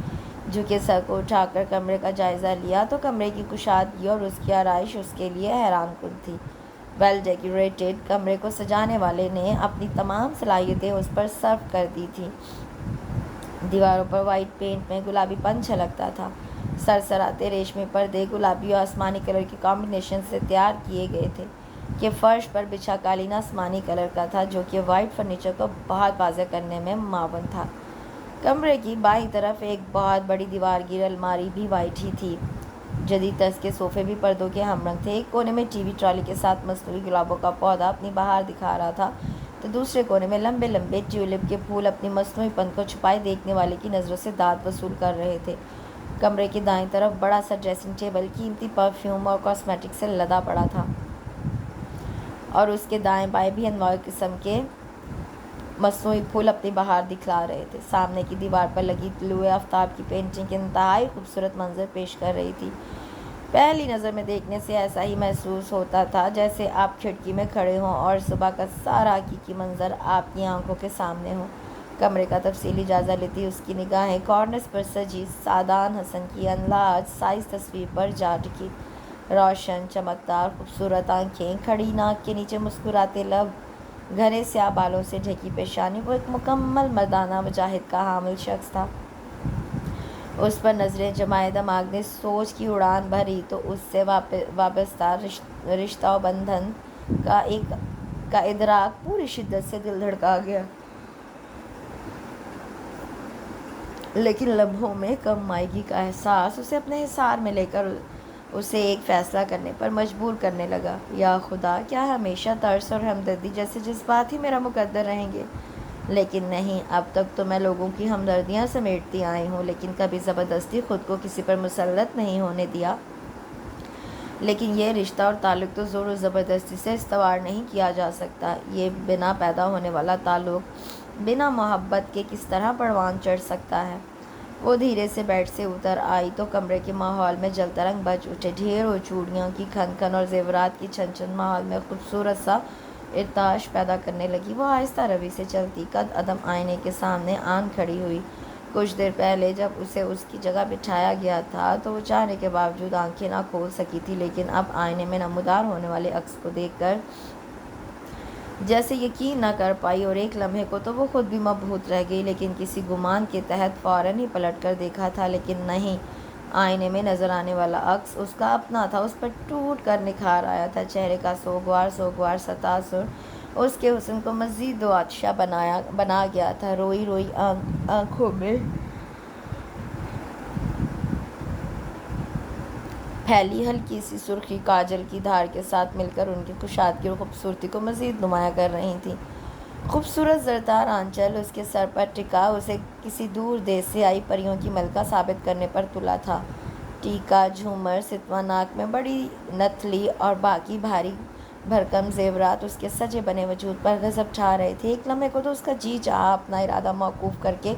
جھکے سر کو اٹھا کر کمرے کا جائزہ لیا تو کمرے کی کشادگی اور اس کی آرائش اس کے لیے حیران کن تھی۔ ویل ڈیکوریٹڈ کمرے کو سجانے والے نے اپنی تمام صلاحیتیں اس پر صرف کر دی تھیں۔ دیواروں پر وائٹ پینٹ میں گلابی پن چھلکتا تھا۔ سرسراتے ریشمی پردے گلابی اور آسمانی کلر کے کمبینیشن سے تیار کیے گئے تھے کہ فرش پر بچھا قالین آسمانی کلر کا تھا، جو کہ وائٹ فرنیچر کو بہت واضح کرنے میں معاون تھا۔ کمرے کی بائیں طرف ایک بہت بڑی دیوار گیر الماری بھی وائٹ ہی تھی۔ جدید طرز کے صوفے بھی پردوں کے ہم رنگ تھے۔ ایک کونے میں ٹی وی ٹرالی کے ساتھ مصنوعی گلابوں کا پودا اپنی بہار دکھا رہا تھا، تو دوسرے کونے میں لمبے لمبے ٹیولپ کے پھول اپنی مصنوعی پن کو چھپائے دیکھنے والے کی نظروں سے داد وصول کر رہے تھے۔ کمرے کی دائیں طرف بڑا سا ڈریسنگ ٹیبل قیمتی پرفیوم اور کاسمیٹک سے لدا پڑا تھا، اور اس کے دائیں بائیں بھی انواع قسم کے مصنوعی پھول اپنی بہار دکھلا رہے تھے۔ سامنے کی دیوار پر لگی طلوع آفتاب کی پینٹنگ انتہائی خوبصورت منظر پیش کر رہی تھی۔ پہلی نظر میں دیکھنے سے ایسا ہی محسوس ہوتا تھا جیسے آپ کھڑکی میں کھڑے ہوں اور صبح کا سارا حقیقی منظر آپ کی آنکھوں کے سامنے ہو۔ کمرے کا تفصیلی جائزہ لیتی اس کی نگاہیں کارنرز پر سجی سعدان حسن کی انلارج سائز تصویر پر جا ٹکی۔ روشن، چمکدار، خوبصورت آنکھیں، کھڑی ناک کے نیچے مسکراتے لب، گھنے سیاہ بالوں سے ڈھکی پیشانی، وہ ایک مکمل مردانہ وجاہت کا حامل شخص تھا۔ اس پر نظریں جمائے دماغ نے سوچ کی اڑان بھری تو اس سے وابستہ رشتہ و بندھن کا ادراک پوری شدت سے دل دھڑکا گیا، لیکن لمحوں میں کم مائگی کا احساس اسے اپنے حصار میں لے کر اسے ایک فیصلہ کرنے پر مجبور کرنے لگا۔ یا خدا، کیا ہمیشہ ترس اور ہمدردی جیسے جذبات ہی میرا مقدر رہیں گے؟ لیکن نہیں، اب تک تو میں لوگوں کی ہمدردیاں سمیٹتی آئی ہوں، لیکن کبھی زبردستی خود کو کسی پر مسلط نہیں ہونے دیا۔ لیکن یہ رشتہ اور تعلق تو زور و زبردستی سے استوار نہیں کیا جا سکتا۔ یہ بنا پیدا ہونے والا تعلق بنا محبت کے کس طرح پروان چڑھ سکتا ہے؟ وہ دھیرے سے بیڈ سے اتر آئی تو کمرے کے ماحول میں جل ترنگ بج اٹھے۔ ڈھیروں چوڑیوں کی کھن کھن اور زیورات کی چھن چھن ماحول میں خوبصورت سا ارتعاش پیدا کرنے لگی۔ وہ آہستہ روی سے چلتی قد عدم آئینے کے سامنے آن کھڑی ہوئی۔ کچھ دیر پہلے جب اسے اس کی جگہ بٹھایا گیا تھا تو وہ چاہنے کے باوجود آنکھیں نہ کھول سکی تھی، لیکن اب آئینے میں نمودار ہونے والے عکس کو دیکھ کر جیسے یقین نہ کر پائی، اور ایک لمحے کو تو وہ خود بھی مبہوت رہ گئی، لیکن کسی گمان کے تحت فوراً ہی پلٹ کر دیکھا تھا، لیکن نہیں، آئینے میں نظر آنے والا عکس اس کا اپنا تھا۔ اس پر ٹوٹ کر نکھار آیا تھا چہرے کا سوگوار سا تاثر اس کے حسن کو مزید دو آتشہ بنا گیا تھا۔ روئی روئی آنکھوں میں پھیلی ہلکی سی سرخی کاجل کی دھار کے ساتھ مل کر ان کی کشادگی اور خوبصورتی کو مزید نمایاں کر رہی تھی۔ خوبصورت زرتار آنچل اس کے سر پر ٹکا اسے کسی دور دیس سے آئی پریوں کی ملکہ ثابت کرنے پر تلا تھا۔ ٹیکا، جھومر، ستواں، ناک میں بڑی نتھلی اور باقی بھاری بھرکم زیورات اس کے سجے بنے وجود پر غضب ڈھا رہے تھے۔ ایک لمحے کو تو اس کا جی چاہا اپنا ارادہ موقوف کر کے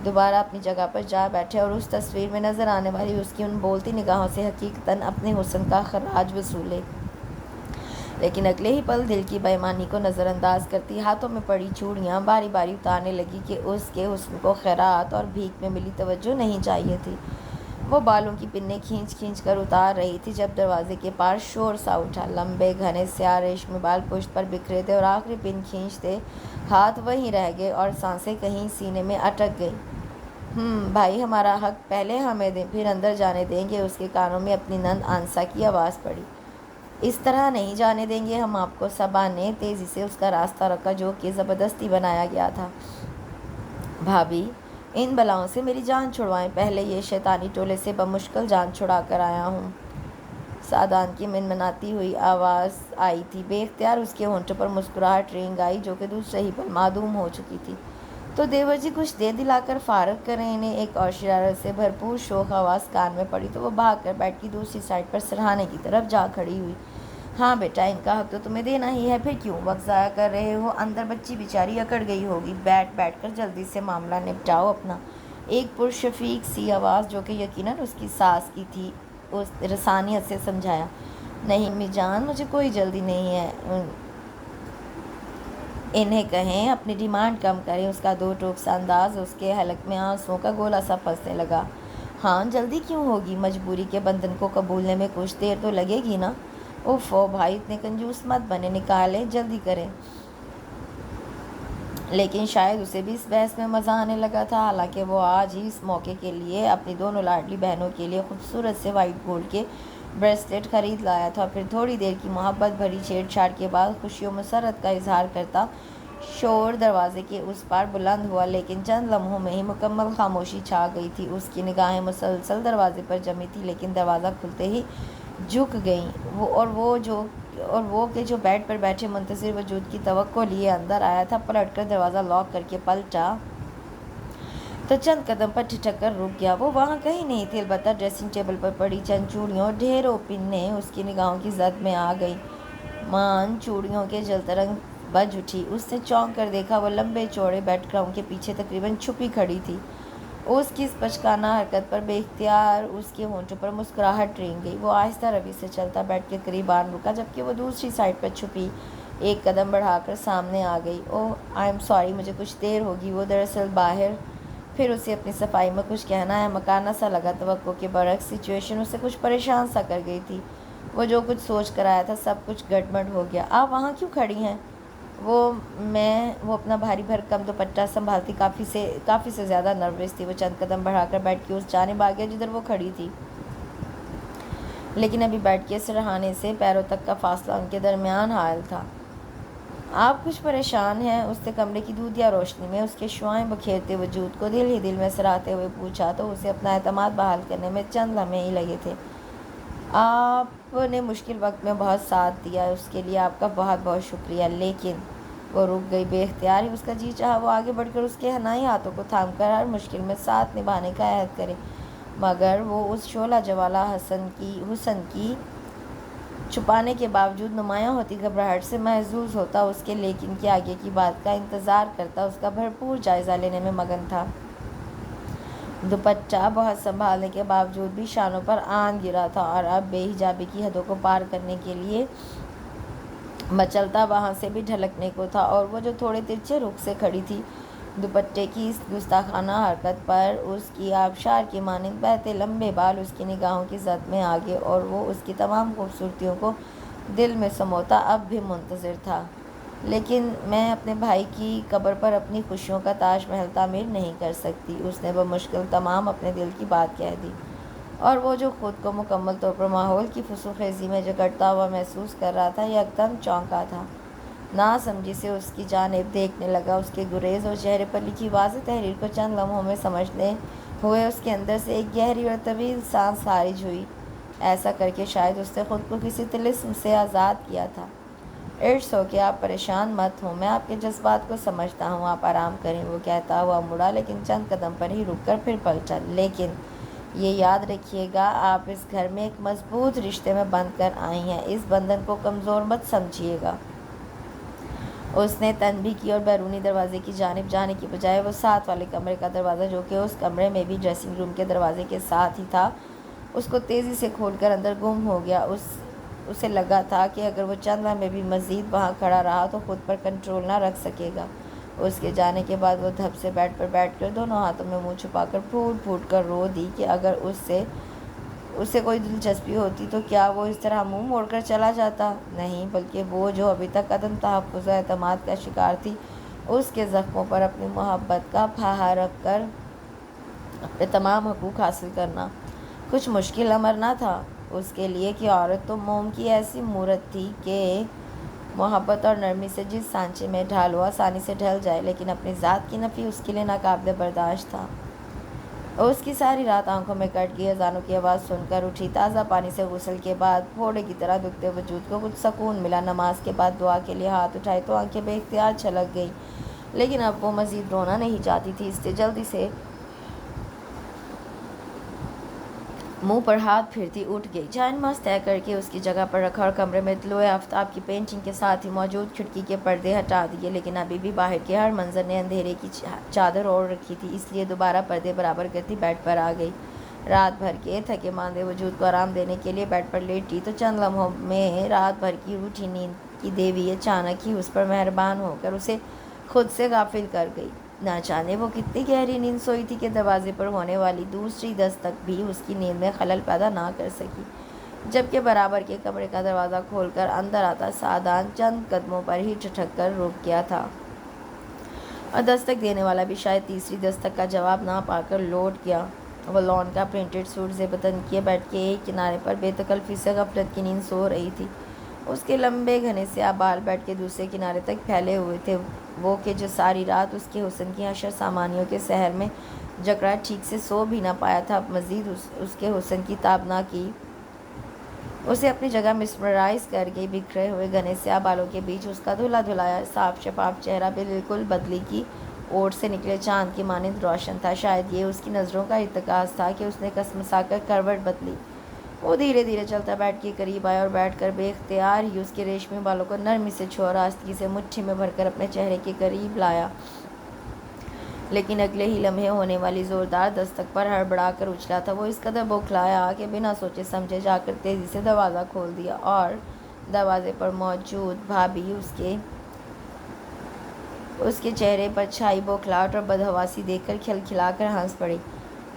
دوبارہ اپنی جگہ پر جا بیٹھے اور اس تصویر میں نظر آنے والی اس کی ان بولتی نگاہوں سے حقیقتاً اپنے حسن کا خراج وصولے، لیکن اگلے ہی پل دل کی بے ایمانی کو نظر انداز کرتی ہاتھوں میں پڑی چوڑیاں باری باری اتارنے لگی کہ اس کے حسن کو خیرات اور بھیک میں ملی توجہ نہیں چاہیے تھی۔ وہ بالوں کی پنیں کھینچ کھینچ کر اتار رہی تھی جب دروازے کے پاس شور سا اٹھا۔ لمبے گھنے سیاہ ریشمی بال پشت پر بکھرے تھے اور آخری پن کھینچتے ہاتھ وہیں رہ گئے اور سانسیں کہیں سینے میں اٹک گئیں۔ بھائی ہمارا حق پہلے ہمیں دیں پھر اندر جانے دیں گے۔ اس کے کانوں میں اپنی نند آنسا کی آواز پڑی۔ اس طرح نہیں جانے دیں گے ہم آپ کو۔ صبا نے تیزی سے اس کا راستہ روکا جو کہ زبردستی بنایا گیا تھا۔ بھابھی ان بلاؤں سے میری جان چھڑوائیں، پہلے یہ شیطانی ٹولے سے بمشکل جان چھڑا کر آیا ہوں۔ سعدان کی منمناتی ہوئی آواز آئی تھی۔ بے اختیار اس کے ہونٹوں پر مسکراہٹ رینگ آئی جو کہ دوسرے ہی پل معدوم ہو چکی تھی۔ تو دیور جی کچھ دے دلا کر فارغ کریں انہیں۔ ایک اور شرارت سے بھرپور شوخ آواز کان میں پڑی تو وہ بھاگ کر بیڈ کی دوسری سائڈ پر سرہانے کی طرف جا کھڑی ہوئی۔ ہاں بیٹا، ان کا حق تو تمہیں دینا ہی ہے، پھر کیوں وقت ضائع کر رہے ہو؟ اندر بچی بیچاری اکڑ گئی ہوگی، بیٹھ کر جلدی سے معاملہ نپٹاؤ اپنا۔ ایک پرشفیق سی آواز جو کہ یقیناً اس کی ساس کی تھی اس رسانیت سے سمجھایا۔ نہیں امی جان، مجھے کوئی جلدی نہیں ہے، انہیں کہیں اپنی ڈیمانڈ کم کریں۔ اس کا دو ٹوک سا انداز اس کے حلق میں آنسوؤں کا گولا سا پھنسنے لگا۔ ہاں جلدی کیوں ہوگی؟ مجبوری کے بندھن کو قبولنے میں کچھ دیر تو لگے گی نا۔ اوفو بھائی اتنے کنجوس مت بنے، نکالیں جلدی کریں۔ لیکن شاید اسے بھی اس بحث میں مزہ آنے لگا تھا، حالانکہ وہ آج ہی اس موقع کے لیے اپنی دونوں لاڈلی بہنوں کے لیے خوبصورت سے وائٹ گولڈ کے بریسلیٹ خرید لایا تھا۔ پھر تھوڑی دیر کی محبت بھری چھیڑ چھاڑ کے بعد خوشی و مسرت کا اظہار کرتا شور دروازے کے اس پار بلند ہوا، لیکن چند لمحوں میں ہی مکمل خاموشی چھا گئی تھی۔ اس کی نگاہیں مسلسل دروازے پر جمی تھی، لیکن دروازہ کھلتے ہی جھک گئیں۔ وہ کہ جو بیڈ پر بیٹھے منتظر وجود کی توقع لیے اندر آیا تھا، پلٹ کر دروازہ لاک کر کے پلٹا تو چند قدم پر ٹھٹک کر رک گیا۔ وہ وہاں کہیں نہیں تھی، البتہ ڈریسنگ ٹیبل پر پڑی چند چوڑیوں ڈھیروں پنیں اس کی نگاہوں کی زد میں آ گئی۔ مان چوڑیوں کے جلترنگ بج اٹھی۔ اس نے چونک کر دیکھا، وہ لمبے چوڑے بیڈ گراؤنڈ کے پیچھے تقریباً چھپی کھڑی تھی۔ اس کی اس بچکانہ حرکت پر بے اختیار اس کے ہونٹوں پر مسکراہٹ رینگ گئی۔ وہ آہستہ روی سے چلتا بیڈ کے قریب آن رکا، جبکہ وہ دوسری سائڈ پر چھپی ایک قدم بڑھا کر سامنے آ گئی۔ اوہ آئی ایم سوری، مجھے کچھ دیر ہوگی۔ وہ دراصل باہر پھر اسے اپنی صفائی میں کچھ کہنا ہے مکانہ سا لگا، توقع کے برعکس سچویشن اسے کچھ پریشان سا کر گئی تھی۔ وہ جو کچھ سوچ کر آیا تھا سب کچھ گڑبڑ ہو گیا۔ آپ وہاں کیوں کھڑی ہیں؟ وہ اپنا بھاری بھرکم دوپٹہ سنبھالتی کافی سے زیادہ نروس تھی۔ وہ چند قدم بڑھا کر بیڈ کی اس جانب آ گیا جدھر وہ کھڑی تھی، لیکن ابھی بیڈ کے سرہانے سے پیروں تک کا فاصلہ ان کے درمیان حائل تھا۔ آپ کچھ پریشان ہیں؟ اس نے کمرے کی دودھیا روشنی میں اس کے شعاعیں بکھیرتے وجود کو دل ہی دل میں سراہتے ہوئے پوچھا تو اسے اپنا اعتماد بحال کرنے میں چند لمحے ہی لگے تھے۔ آپ نے مشکل وقت میں بہت ساتھ دیا، اس کے لیے آپ کا بہت بہت شکریہ۔ لیکن وہ رک گئی۔ بے اختیار ہی اس کا جی چاہا وہ آگے بڑھ کر اس کے حنائی ہاتھوں کو تھام کر ہر مشکل میں ساتھ نبھانے کا عہد کرے، مگر وہ اس شعلہ جوالہ حسن کی چھپانے کے باوجود نمایاں ہوتی گھبراہٹ سے محظوظ ہوتا، اس کے لیکن کے آگے کی بات کا انتظار کرتا، اس کا بھرپور جائزہ لینے میں مگن تھا۔ دوپٹہ بہت سنبھالنے کے باوجود بھی شانوں پر آن گرا تھا اور اب بے حجابی کی حدوں کو پار کرنے کے لیے مچلتا وہاں سے بھی ڈھلکنے کو تھا، اور وہ جو تھوڑے ترچھے رخ سے کھڑی تھی، دوپٹے کی اس گستاخانہ حرکت پر اس کی آبشار کی مانند بہتے لمبے بال اس کی نگاہوں کی زد میں آ گئے اور وہ اس کی تمام خوبصورتیوں کو دل میں سموتا اب بھی منتظر تھا۔ لیکن میں اپنے بھائی کی قبر پر اپنی خوشیوں کا تاج محل تعمیر نہیں کر سکتی، اس نے بمشکل تمام اپنے دل کی بات کہہ دی، اور وہ جو خود کو مکمل طور پر ماحول کی فسوخیزی میں جکڑتا ہوا محسوس کر رہا تھا، یکدم چونکا تھا۔ ناسمجھی سے اس کی جانب دیکھنے لگا، اس کے گریز اور چہرے پر لکھی واضح تحریر کو چند لمحوں میں سمجھنے ہوئے اس کے اندر سے ایک گہری اور طویل سانس خارج ہوئی۔ ایسا کر کے شاید اس نے خود کو کسی طلسم سے آزاد کیا تھا۔ اٹس اوکے، آپ پریشان مت ہوں، میں آپ کے جذبات کو سمجھتا ہوں، آپ آرام کریں، وہ کہتا ہوا مڑا، لیکن چند قدم پر ہی رک کر پھر پلٹا۔ لیکن یہ یاد رکھیے گا، آپ اس گھر میں ایک مضبوط رشتے میں بندھ کر آئی ہیں، اس بندھن کو کمزور مت سمجھیے گا۔ اس نے تنبیہ کی اور بیرونی دروازے کی جانب جانے کی بجائے وہ ساتھ والے کمرے کا دروازہ، جو کہ اس کمرے میں بھی ڈریسنگ روم کے دروازے کے ساتھ ہی تھا، اس کو تیزی سے کھول کر اندر گم ہو گیا۔ اسے لگا تھا کہ اگر وہ چند لمحے بھی مزید وہاں کھڑا رہا تو خود پر کنٹرول نہ رکھ سکے گا۔ اس کے جانے کے بعد وہ دھپ سے بیڈ پر بیٹھ کر دونوں ہاتھوں میں منہ چھپا کر پھوٹ پھوٹ کر رو دی کہ اگر اسے کوئی دلچسپی ہوتی تو کیا وہ اس طرح منہ موڑ کر چلا جاتا؟ نہیں، بلکہ وہ جو ابھی تک عدم تحفظ و اعتماد کا شکار تھی، اس کے زخموں پر اپنی محبت کا پھاہا رکھ کر اپنے تمام حقوق حاصل کرنا کچھ مشکل امر نہ تھا اس کے لیے کہ عورت تو موم کی ایسی مورت تھی کہ محبت اور نرمی سے جس سانچے میں ڈھال وہ آسانی سے ڈھل جائے، لیکن اپنی ذات کی نفی اس کے لیے ناقابل برداشت تھا۔ اس کی ساری رات آنکھوں میں کٹ گئی، اذانوں کی آواز سن کر اٹھی۔ تازہ پانی سے غسل کے بعد پھوڑے کی طرح دکھتے وجود کو کچھ سکون ملا۔ نماز کے بعد دعا کے لیے ہاتھ اٹھائے تو آنکھیں بے اختیار چھلک گئیں، لیکن اب وہ مزید رونا نہیں چاہتی تھی، اس لیے جلدی سے منہ پر ہاتھ پھرتی اٹھ گئی۔ چائے نماز طے کر کے اس کی جگہ پر رکھا اور کمرے میں طلوع آفتاب کی پینٹنگ کے ساتھ ہی موجود کھڑکی کے پردے ہٹا دیے، لیکن ابھی بھی باہر کے ہر منظر نے اندھیرے کی چادر اوڑھ رکھی تھی، اس لیے دوبارہ پردے برابر کرتی بیڈ پر آ گئی۔ رات بھر کے تھکے ماندے وجود کو آرام دینے کے لیے بیڈ پر لیٹی تو چند لمحوں میں رات بھر کی روٹھی نیند کی دیوی اچانک ہی اس پر مہربان ہو کر اسے خود سے غافل کر گئی۔ نہ جانے وہ کتنی گہری نیند سوئی تھی کہ دروازے پر ہونے والی دوسری دستک بھی اس کی نیند میں خلل پیدا نہ کر سکی، جبکہ برابر کے کمرے کا دروازہ کھول کر اندر آتا سعدان چند قدموں پر ہی ٹھٹک کر رک گیا تھا، اور دستک دینے والا بھی شاید تیسری دستک کا جواب نہ پا کر لوٹ گیا۔ وہ لون کا پرنٹڈ سوٹ زیب تن کیے بیڈ کے ایک کنارے پر بے تکلفی سے غفلت کی نیند سو رہی تھی۔ اس کے لمبے گھنے سیاہ بال بیڈ کے دوسرے کنارے تک پھیلے ہوئے تھے، وہ کہ جو ساری رات اس کے حسن کی حشر سامانیوں کے سحر میں جکڑا ٹھیک سے سو بھی نہ پایا تھا، اب مزید اس کے حسن کی تاب نہ کی۔ اسے اپنی جگہ مسمرائز کر گئی۔ بکھرے ہوئے گھنے سیاہ بالوں کے بیچ اس کا دھلا دھلایا صاف شفاف چہرہ بالکل بدلی کی اوٹ سے نکلے چاند کی مانند روشن تھا۔ شاید یہ اس کی نظروں کا ارتکاز تھا کہ اس نے کسمسا کر کروٹ بدلی۔ وہ دھیرے دھیرے چلتا بیڈ کے قریب آیا اور بیٹھ کر بے اختیار ہی اس کے ریشمی بالوں کو نرمی سے چھوڑا، آستگی سے مٹھی میں بھر کر اپنے چہرے کے قریب لایا، لیکن اگلے ہی لمحے ہونے والی زوردار دستک پر ہڑبڑا کر اچھلا تھا۔ وہ اس قدر بوکھلایا کہ بنا سوچے سمجھے جا کر تیزی سے دروازہ کھول دیا، اور دروازے پر موجود بھابھی اس کے چہرے پر چھائی بوکھلاہٹ اور بدحواسی دیکھ کر کھلکھلا کر ہنس پڑی۔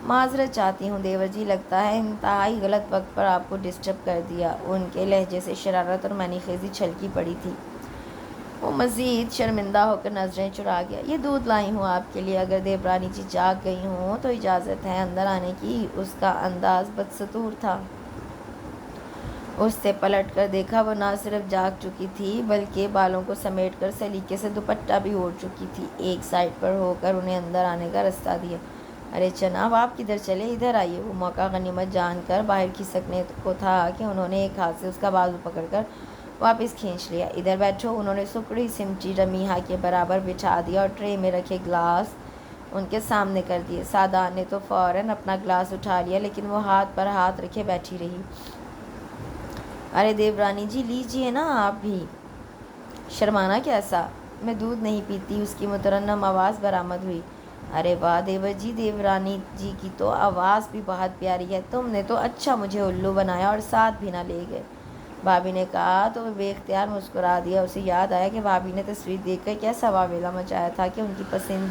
معذرت چاہتی ہوں دیور جی، لگتا ہے انتہائی غلط وقت پر آپ کو ڈسٹرب کر دیا۔ ان کے لہجے سے شرارت اور منی خیزی چھلکی پڑی تھی۔ وہ مزید شرمندہ ہو کر نظریں چرا گیا۔ یہ دودھ لائی ہوں آپ کے لیے، اگر دیورانی جی جاگ گئی ہوں تو اجازت ہے اندر آنے کی۔ اس کا انداز بدستور تھا۔ اس نے پلٹ کر دیکھا، وہ نہ صرف جاگ چکی تھی بلکہ بالوں کو سمیٹ کر سلیقے سے دوپٹہ بھی اوڑھ چکی تھی۔ ایک سائڈ پر ہو کر انہیں اندر آنے کا رستہ دیا۔ ارے جناب، آپ کدھر چلے؟ ادھر آئیے۔ وہ موقع غنیمت جان کر باہر کھسکنے کو تھا کہ انہوں نے ایک ہاتھ سے اس کا بازو پکڑ کر واپس کھینچ لیا۔ ادھر بیٹھو۔ انہوں نے سکڑی سمٹی رمیحہ کے برابر بٹھا دیا اور ٹرے میں رکھے گلاس ان کے سامنے کر دیے۔ سعدان نے تو فوراً اپنا گلاس اٹھا لیا، لیکن وہ ہاتھ پر ہاتھ رکھے بیٹھی رہی۔ ارے دیورانی جی، لیجیے نا آپ بھی۔ شرمانا کیسا؟ میں دودھ نہیں پیتی، اس کی مترنم آواز برآمد ہوئی۔ ارے واہ دیور جی، دیورانی جی کی تو آواز بھی بہت پیاری ہے۔ تم نے تو اچھا مجھے الو بنایا اور ساتھ بھی نہ لے گئے، بھابھی نے کہا تو وہ بے اختیار مسکرا دیا۔ اسے یاد آیا کہ بھابھی نے تصویر دیکھ کر کیسا واویلا مچایا تھا کہ ان کی پسند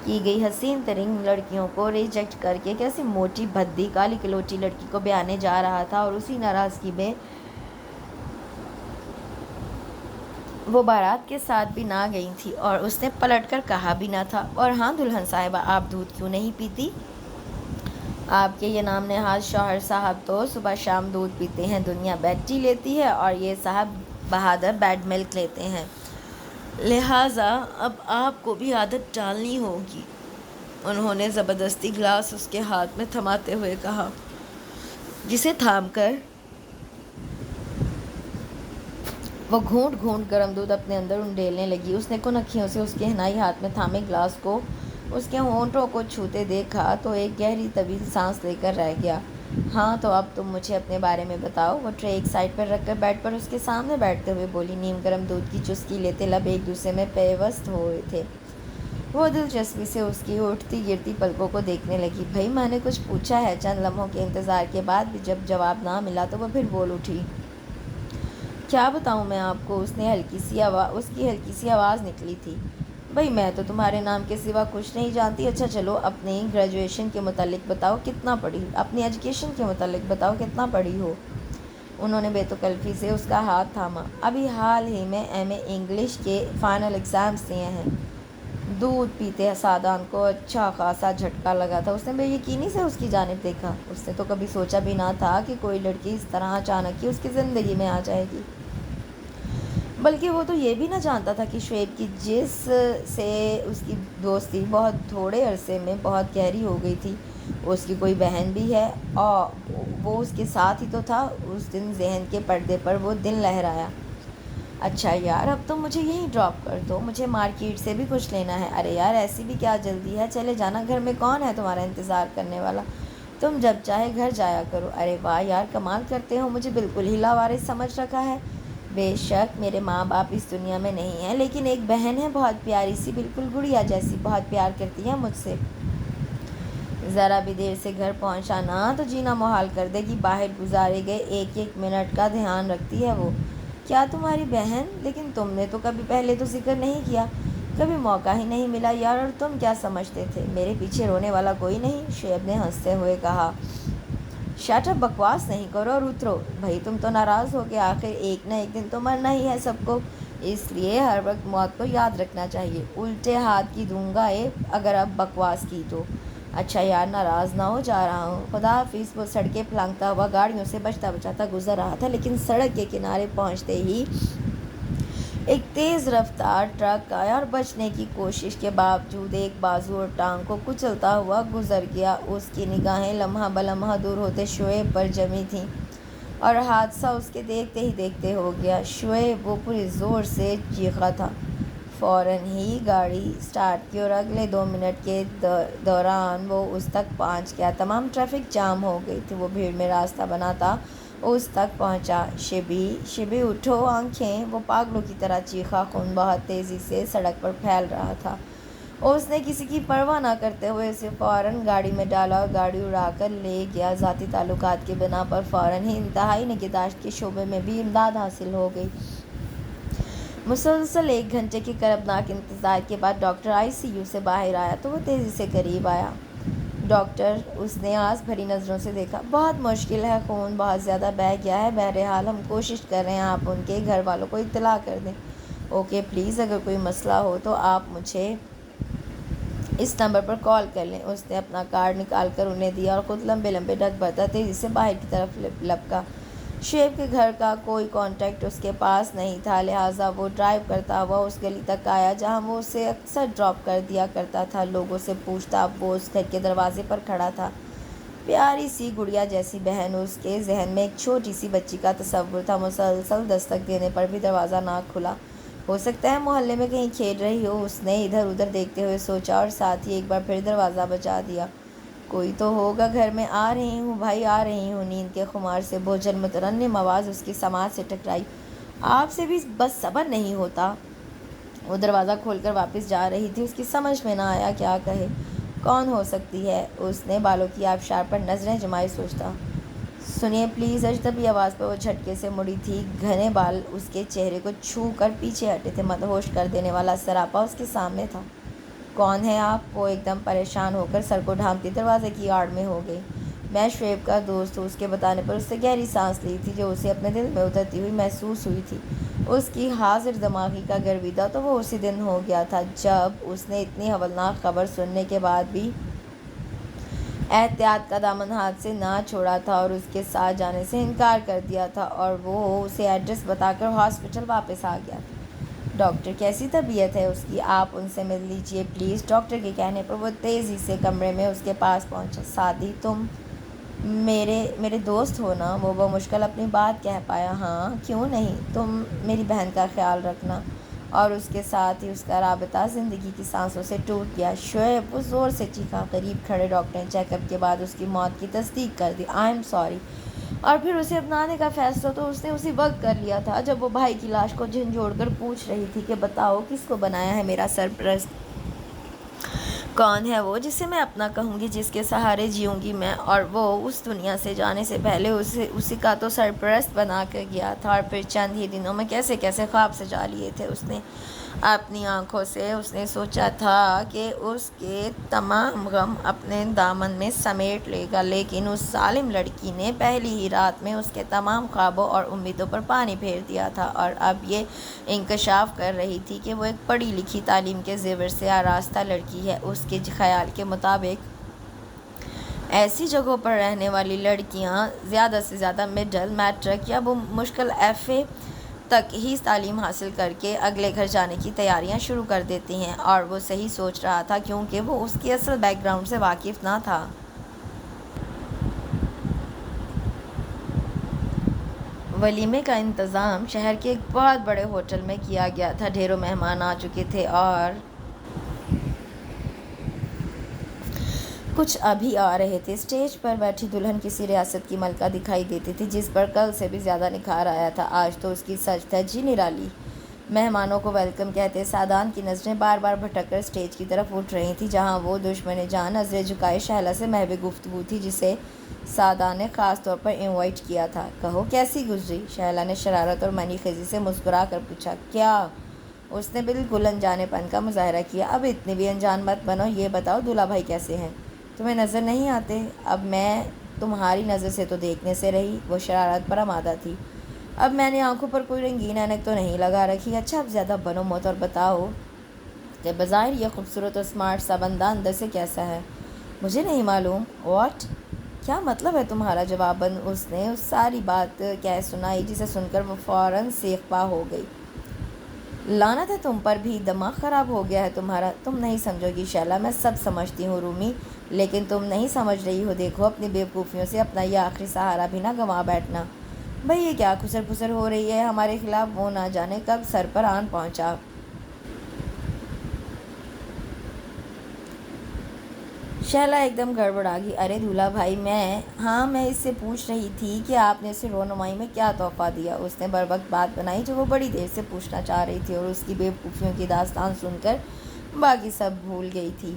کی گئی حسین ترین لڑکیوں کو ریجیکٹ کر کے کیسی موٹی بھدی کالی کلوٹی لڑکی کو بیانے جا رہا تھا، اور اسی ناراضگی میں وہ بارات کے ساتھ بھی نہ گئی تھی اور اس نے پلٹ کر کہا بھی نہ تھا۔ اور ہاں دلہن صاحبہ، آپ دودھ کیوں نہیں پیتی؟ آپ کے یہ نام نہاد شوہر صاحب تو صبح شام دودھ پیتے ہیں، دنیا بیڈ ٹی لیتی ہے، اور یہ صاحب بہادر بیڈ ملک لیتے ہیں، لہٰذا اب آپ کو بھی عادت ڈالنی ہوگی۔ انہوں نے زبردستی گلاس اس کے ہاتھ میں تھماتے ہوئے کہا، جسے تھام کر وہ گھونٹ گھونٹ گرم دودھ اپنے اندر انڈیلنے لگی۔ اس نے کنکھیوں سے اس کے حنائی ہاتھ میں تھامے گلاس کو اس کے ہونٹوں کو چھوتے دیکھا تو ایک گہری طویل سانس لے کر رہ گیا۔ ہاں تو اب تم مجھے اپنے بارے میں بتاؤ۔ وہ ٹرے ایک سائڈ پر رکھ کر بیڈ پر اس کے سامنے بیٹھتے ہوئے بولی۔ نیم گرم دودھ کی چسکی لیتے لب ایک دوسرے میں پیوست ہوئے تھے۔ وہ دلچسپی سے اس کی اٹھتی گرتی پلکوں کو دیکھنے لگی۔ بھئی میں نے کچھ پوچھا ہے؟ چند لمحوں کے انتظار کے بعد بھی جب جواب نہ ملا تو وہ پھر بول اٹھی۔ کیا بتاؤں میں آپ کو؟ اس کی ہلکی سی آواز نکلی تھی۔ بھئی میں تو تمہارے نام کے سوا کچھ نہیں جانتی۔ اچھا چلو، اپنی گریجویشن کے متعلق بتاؤ کتنا پڑھی، اپنی ایجوکیشن کے متعلق بتاؤ کتنا پڑھی ہو۔ انہوں نے بے تکلفی سے اس کا ہاتھ تھاما۔ ابھی حال ہی میں ایم اے انگلش کے فائنل ایگزامز دیے ہیں۔ دودھ پیتے سادان کو اچھا خاصا جھٹکا لگا تھا. اس نے بے یقینی سے اس کی جانب دیکھا. اس نے تو کبھی سوچا بھی نہ تھا کہ کوئی لڑکی اس طرح اچانک ہی اس کی زندگی میں آ جائے گی. بلکہ وہ تو یہ بھی نہ جانتا تھا کہ شعیب کی جس سے اس کی دوستی بہت تھوڑے عرصے میں بہت گہری ہو گئی تھی، اس کی کوئی بہن بھی ہے اور وہ اس کے ساتھ ہی تو تھا. اس دن ذہن کے پردے پر وہ دن لہرایا. اچھا یار، اب تو مجھے یہیں ڈراپ کر دو، مجھے مارکیٹ سے بھی کچھ لینا ہے. ارے یار ایسی بھی کیا جلدی ہے، چلے جانا، گھر میں کون ہے تمہارا انتظار کرنے والا، تم جب چاہے گھر جایا کرو. ارے واہ یار، کمال کرتے ہو، مجھے بالکل ہی لاوارث سمجھ رکھا ہے. بے شک میرے ماں باپ اس دنیا میں نہیں ہیں، لیکن ایک بہن ہے بہت پیاری سی، بالکل گڑیا جیسی، بہت پیار کرتی ہے مجھ سے. ذرا بھی دیر سے گھر پہنچا نا تو جینا محال کر دے گی. باہر گزارے گئے ایک ایک منٹ کا دھیان رکھتی ہے وہ. کیا تمہاری بہن؟ لیکن تم نے تو کبھی پہلے تو ذکر نہیں کیا، کبھی موقع ہی نہیں ملا یار. اور تم کیا سمجھتے تھے میرے پیچھے رونے والا کوئی نہیں؟ شعیب نے ہنستے ہوئے کہا. شٹ اپ، بکواس نہیں کرو اور اترو. بھائی تم تو ناراض ہو کے، آخر ایک نہ ایک دن تو مرنا ہی ہے سب کو، اس لیے ہر وقت موت کو یاد رکھنا چاہیے. الٹے ہاتھ کی دوں گا اگر اب بکواس کی تو. اچھا یار ناراض نہ ہو، جا رہا ہوں، خدا حافظ. وہ سڑکیں پھلانگتا ہوا گاڑیوں سے بچتا بچاتا گزر رہا تھا، لیکن سڑک کے کنارے پہنچتے ہی ایک تیز رفتار ٹرک آیا اور بچنے کی کوشش کے باوجود ایک بازو اور ٹانگ کو کچلتا ہوا گزر گیا. اس کی نگاہیں لمحہ بلمحہ دور ہوتے شعیب پر جمی تھیں اور حادثہ اس کے دیکھتے ہی دیکھتے ہو گیا. شعیب، وہ پورے زور سے چیخا تھا. فوراً ہی گاڑی سٹارٹ کی اور اگلے 2 منٹ کے دوران وہ اس تک پہنچ گیا. تمام ٹریفک جام ہو گئی تھی، وہ بھیڑ میں راستہ بناتا اس تک پہنچا. شبی اٹھو آنکھیں، وہ پاگلوں کی طرح چیخا. خون بہت تیزی سے سڑک پر پھیل رہا تھا. اس نے کسی کی پرواہ نہ کرتے ہوئے اسے فوراً گاڑی میں ڈالا اور گاڑی اڑا کر لے گیا. ذاتی تعلقات کی بنا پر فوراً ہی انتہائی نگہداشت کے شعبے میں بھی امداد حاصل ہو گئی. مسلسل 1 گھنٹے کے کربناک انتظار کے بعد ڈاکٹر ICU سے باہر آیا تو وہ تیزی سے قریب آیا. ڈاکٹر، اس نے آس بھری نظروں سے دیکھا. بہت مشکل ہے، خون بہت زیادہ بہہ گیا ہے، بہرحال ہم کوشش کر رہے ہیں، آپ ان کے گھر والوں کو اطلاع کر دیں. اوکے پلیز، اگر کوئی مسئلہ ہو تو آپ مجھے اس نمبر پر کال کر لیں. اس نے اپنا کارڈ نکال کر انہیں دیا اور خود لمبے لمبے ڈگ بھرتا تیزی سے باہر کی طرف لپکا. شعیب کے گھر کا کوئی کانٹیکٹ اس کے پاس نہیں تھا، لہٰذا وہ ڈرائیو کرتا ہوا اس گلی تک آیا جہاں وہ اسے اکثر ڈراپ کر دیا کرتا تھا. لوگوں سے پوچھتا، اب وہ اس گھر کے دروازے پر کھڑا تھا. پیاری سی گڑیا جیسی بہن. اس کے ذہن میں ایک چھوٹی سی بچی کا تصور تھا. مسلسل دستک دینے پر بھی دروازہ نہ کھلا. ہو سکتا ہے محلے میں کہیں کھیل رہی ہو، اس نے ادھر ادھر دیکھتے ہوئے سوچا اور ساتھ ہی ایک بار پھر دروازہ بجا دیا. کوئی تو ہوگا گھر میں. آ رہی ہوں بھائی، آ رہی ہوں. نیند کے خمار سے بوجھل مترنم آواز اس کی سماعت سے ٹکرائی. آپ سے بھی بس صبر نہیں ہوتا؟ وہ دروازہ کھول کر واپس جا رہی تھی. اس کی سمجھ میں نہ آیا کیا کہے. کون ہو سکتی ہے؟ اس نے بالوں کی آبشار پر نظریں جمائی سوچتا. سنیے پلیز. اجنبی آواز پر وہ جھٹکے سے مڑی تھی. گھنے بال اس کے چہرے کو چھو کر پیچھے ہٹے تھے. مدہوش کر دینے والا سراپا اس کے سامنے تھا. کون ہے آپ؟ وہ ایک دم پریشان ہو کر سر کو ڈھانپتی دروازے کی آڑ میں ہو گئی. میں شعیب کا دوست ہوں. اس کے بتانے پر اس سے گہری سانس لی تھی جو اسے اپنے دل میں اترتی ہوئی محسوس ہوئی تھی. اس کی حاضر دماغی کا گرویدہ تو وہ اسی دن ہو گیا تھا جب اس نے اتنی ہولناک خبر سننے کے بعد بھی احتیاط کا دامن ہاتھ سے نہ چھوڑا تھا اور اس کے ساتھ جانے سے انکار کر دیا تھا، اور وہ اسے ایڈریس بتا کر ہاسپٹل واپس آ گیا تھا. ڈاکٹر کیسی طبیعت ہے اس کی؟ آپ ان سے مل لیجئے پلیز. ڈاکٹر کے کہنے پر وہ تیزی سے کمرے میں اس کے پاس پہنچا. سادی، تم میرے دوست ہو نا؟ وہ بمشکل اپنی بات کہہ پایا. ہاں کیوں نہیں، تم میری بہن کا خیال رکھنا. اور اس کے ساتھ ہی اس کا رابطہ زندگی کی سانسوں سے ٹوٹ گیا. شعیب، وہ زور سے چیخا. قریب کھڑے ڈاکٹر نے چیک اپ کے بعد اس کی موت کی تصدیق کر دی. I am sorry. اور پھر اسے اپنانے کا فیصلہ تو اس نے اسی وقت کر لیا تھا جب وہ بھائی کی لاش کو جھنجھوڑ کر پوچھ رہی تھی کہ بتاؤ کس کو بنایا ہے میرا سرپرست؟ کون ہے وہ جسے میں اپنا کہوں گی، جس کے سہارے جیوں گی میں؟ اور وہ اس دنیا سے جانے سے پہلے اسی کا تو سرپرست بنا کر گیا تھا، اور پھر چند ہی دنوں میں کیسے کیسے خواب سجا لیے تھے اس نے. اپنی آنکھوں سے اس نے سوچا تھا کہ اس کے تمام غم اپنے دامن میں سمیٹ لے گا، لیکن اس ظالم لڑکی نے پہلی ہی رات میں اس کے تمام خوابوں اور امیدوں پر پانی پھیر دیا تھا، اور اب یہ انکشاف کر رہی تھی کہ وہ ایک پڑھی لکھی، تعلیم کے زیور سے آراستہ لڑکی ہے۔ اس کے خیال کے مطابق ایسی جگہوں پر رہنے والی لڑکیاں زیادہ سے زیادہ مڈل، میٹرک یا بمشکل ایف اے تک ہی تعلیم حاصل کر کے اگلے گھر جانے کی تیاریاں شروع کر دیتی ہیں، اور وہ صحیح سوچ رہا تھا کیونکہ وہ اس کی اصل بیک گراؤنڈ سے واقف نہ تھا۔ ولیمے کا انتظام شہر کے ایک بہت بڑے ہوٹل میں کیا گیا تھا۔ ڈھیروں مہمان آ چکے تھے اور کچھ ابھی آ رہے تھے۔ اسٹیج پر بیٹھی دلہن کسی ریاست کی ملکہ دکھائی دیتی تھی، جس پر کل سے بھی زیادہ نکھار آیا تھا۔ آج تو اس کی سج دھج ہی نرالی۔ مہمانوں کو ویلکم کہتے سعدان کی نظریں بار بار بھٹک کر اسٹیج کی طرف اٹھ رہی تھیں، جہاں وہ دشمن جان نظریں جھکائے شہلا سے محو گفتگو تھی، جسے سعدان نے خاص طور پر انوائٹ کیا تھا۔ کہو کیسی گزری؟ شہلا نے شرارت اور منی خیزی سے مسکرا کر پوچھا۔ کیا؟ اس نے بالکل انجانے پن کا مظاہرہ کیا۔ اب اتنی بھی انجان مت بنو، یہ بتاؤ دولہا بھائی کیسے ہیں؟ تمہیں نظر نہیں آتے؟ اب میں تمہاری نظر سے تو دیکھنے سے رہی۔ وہ شرارت پر آمادہ تھی۔ اب میں نے آنکھوں پر کوئی رنگین اینک تو نہیں لگا رکھی۔ اچھا اب زیادہ بنو مت اور بتاؤ کہ بظاہر یہ خوبصورت اور اسمارٹ سا بندہ اندر سے کیسا ہے؟ مجھے نہیں معلوم۔ واٹ؟ کیا مطلب ہے تمہارا؟ جواباً اس نے اس ساری بات کہہ سنائی، جسے سن کر وہ فوراً سیخ پا ہو گئی۔ لعنت ہے تم پر بھی، دماغ خراب ہو گیا ہے تمہارا۔ تم نہیں سمجھو گی شیلا، میں سب سمجھتی ہوں رومی، لیکن تم نہیں سمجھ رہی ہو۔ دیکھو اپنی بیوقوفیوں سے اپنا یہ آخری سہارا بھی نہ گنوا بیٹھنا۔ بھئی یہ کیا کھسر پھسر ہو رہی ہے ہمارے خلاف؟ وہ نہ جانے کب سر پر آن پہنچا۔ شیلا ایک دم گڑبڑا گئی۔ ارے دولہا بھائی، میں اس سے پوچھ رہی تھی کہ آپ نے اسے رونمائی میں کیا تحفہ دیا؟ اس نے بروقت بات بنائی جو وہ بڑی دیر سے پوچھنا چاہ رہی تھی، اور اس کی بیوقوفیوں کی داستان سن کر باقی سب بھول گئی تھی۔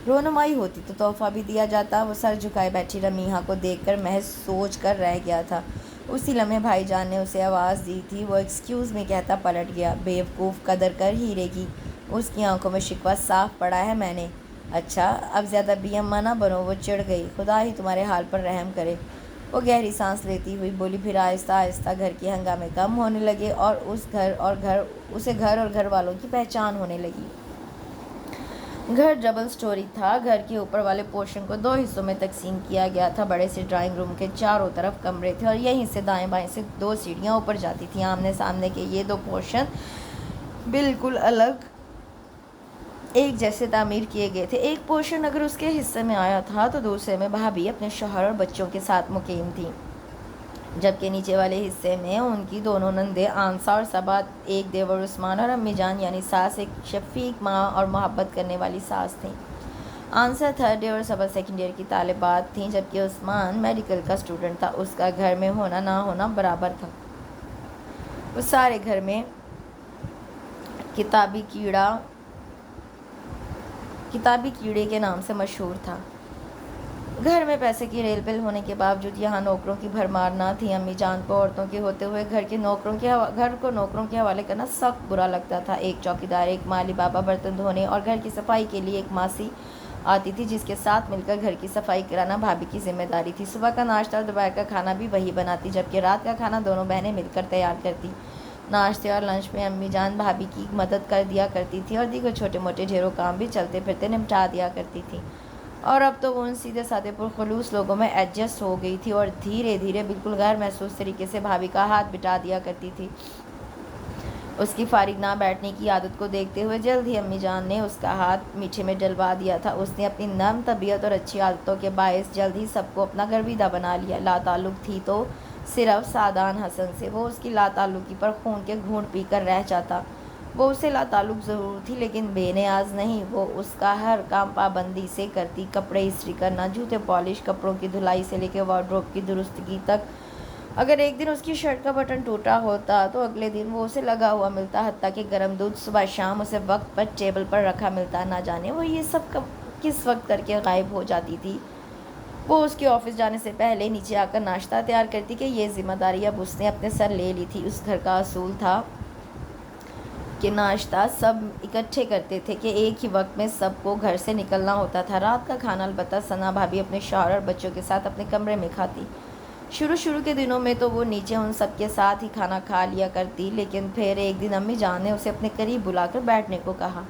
رونمائی ہوتی تو تحفہ بھی دیا جاتا۔ وہ سر جھکائے بیٹھی رمیحہ کو دیکھ کر محض سوچ کر رہ گیا تھا۔ اسی لمحے بھائی جان نے اسے آواز دی تھی۔ وہ ایکسکیوز می کہتا پلٹ گیا۔ بیوقوف، قدر کر ہیرے کی۔ اس کی آنکھوں میں شکوہ صاف پڑا ہے میں نے۔ اچھا اب زیادہ بی اما نہ بنو، وہ چڑ گئی۔ خدا ہی تمہارے حال پر رحم کرے۔ وہ گہری سانس لیتی ہوئی بولی۔ پھر آہستہ آہستہ گھر کے ہنگامے کم ہونے لگے، اور اسے گھر اور گھر والوں کی پہچان ہونے لگی۔ گھر ڈبل سٹوری تھا۔ گھر کے اوپر والے پورشن کو 2 حصوں میں تقسیم کیا گیا تھا۔ بڑے سے ڈرائنگ روم کے چاروں طرف کمرے تھے، اور یہیں سے دائیں بائیں سے 2 سیڑھیاں اوپر جاتی تھیں۔ آمنے سامنے کے یہ 2 پورشن بالکل الگ ایک جیسے تعمیر کیے گئے تھے۔ ایک پورشن اگر اس کے حصے میں آیا تھا تو دوسرے میں بھابھی اپنے شوہر اور بچوں کے ساتھ مقیم تھی، جبکہ نیچے والے حصے میں ان کی دونوں نندیں آنسا اور صبا، ایک دیور عثمان، اور امی جان یعنی ساس، ایک شفیق ماں اور محبت کرنے والی ساس تھیں۔ آنسا 3rd ایئر اور صبا 2nd ایئر کی طالبات تھیں، جبکہ عثمان میڈیکل کا اسٹوڈنٹ تھا۔ اس کا گھر میں ہونا نہ ہونا برابر تھا۔ وہ سارے گھر میں کتابی کیڑے کے نام سے مشہور تھا۔ گھر میں پیسے کی ریل پل ہونے کے باوجود یہاں نوکروں کی بھرمار نہ تھی۔ امی جان کو عورتوں کے ہوتے ہوئے گھر کو نوکروں کے حوالے کرنا سخت برا لگتا تھا۔ ایک چوکیدار، ایک مالی بابا برتن دھونے اور گھر کی صفائی کے لیے ایک ماسی آتی تھی، جس کے ساتھ مل کر گھر کی صفائی کرانا بھابھی کی ذمہ داری تھی۔ صبح کا ناشتہ اور دوپہر کا کھانا بھی وہی بناتی، جبکہ رات کا کھانا دونوں بہنیں مل کر تیار کرتی۔ ناشتے اور لنچ میں امی جان بھابھی کی مدد کر دیا کرتی تھی، اور دیگر چھوٹے موٹے ڈھیروں کام بھی چلتے پھرتے نمٹا دیا کرتی تھی۔ اور اب تو وہ ان سیدھے سادے پرخلوص لوگوں میں ایڈجسٹ ہو گئی تھی، اور دھیرے دھیرے بالکل غیر محسوس طریقے سے بھابھی کا ہاتھ بٹا دیا کرتی تھی۔ اس کی فارغ نہ بیٹھنے کی عادت کو دیکھتے ہوئے جلد ہی امی جان نے اس کا ہاتھ میٹھے میں ڈلوا دیا تھا۔ اس نے اپنی نرم طبیعت اور اچھی عادتوں کے باعث جلد ہی سب کو اپنا گرویدہ بنا لیا۔ لا تعلق تھی تو صرف سعدان حسن سے۔ وہ اس کی لا تعلقی پر خون کے گھونٹ پی کر رہ جاتا۔ وہ اسے لا تعلق ضرور تھی، لیکن بے نیاز نہیں۔ وہ اس کا ہر کام پابندی سے کرتی، کپڑے استری کرنا، جوتے پالش، کپڑوں کی دھلائی سے لے کے وارڈروب کی درستگی تک۔ اگر ایک دن اس کی شرٹ کا بٹن ٹوٹا ہوتا تو اگلے دن وہ اسے لگا ہوا ملتا، حتیٰ کہ گرم دودھ صبح شام اسے وقت پر ٹیبل پر رکھا ملتا۔ نہ جانے وہ یہ سب کس وقت کر کے غائب ہو جاتی تھی۔ وہ اس کے آفس جانے سے پہلے نیچے آ کر ناشتہ تیار کرتی کہ یہ ذمہ داری اب اس نے اپنے سر لے لی تھی۔ اس گھر کا اصول تھا کہ ناشتہ سب اکٹھے کرتے تھے کہ ایک ہی وقت میں سب کو گھر سے نکلنا ہوتا تھا۔ رات کا کھانا البتہ ثنا بھابھی اپنے شوہر اور بچوں کے ساتھ اپنے کمرے میں کھاتی۔ شروع کے دنوں میں تو وہ نیچے ان سب کے ساتھ ہی کھانا کھا لیا کرتی، لیکن پھر ایک دن امی جان نے اسے اپنے قریب بلا کر بیٹھنے کو کہا۔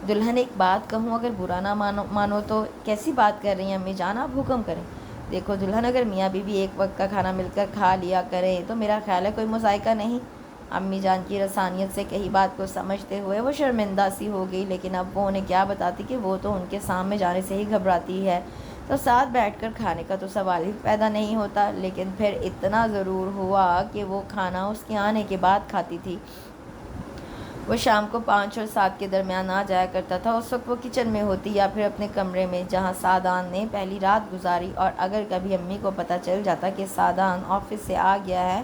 دلہن ایک بات کہوں، اگر برا نہ مانو تو۔ کیسی بات کر رہی ہیں امی جان، آپ حکم کریں۔ دیکھو دلہن، اگر میاں بیوی ایک وقت کا کھانا مل کر کھا لیا کریں تو میرا خیال ہے کوئی مذائقہ نہیں۔ امی جان کی رسانیت سے کہی بات کو سمجھتے ہوئے وہ شرمندہ سی ہو گئی، لیکن اب وہ انہیں کیا بتاتی کہ وہ تو ان کے سامنے جانے سے ہی گھبراتی ہے، تو ساتھ بیٹھ کر کھانے کا تو سوال ہی پیدا نہیں ہوتا۔ لیکن پھر اتنا ضرور ہوا کہ وہ کھانا اس کے آنے کے بعد کھاتی تھی۔ وہ شام کو 5 اور 7 کے درمیان آ جایا کرتا تھا۔ اس وقت وہ کچن میں ہوتی یا پھر اپنے کمرے میں جہاں سعدان نے پہلی رات گزاری، اور اگر کبھی امی کو پتہ چل جاتا کہ سعدان آفس سے آ گیا ہے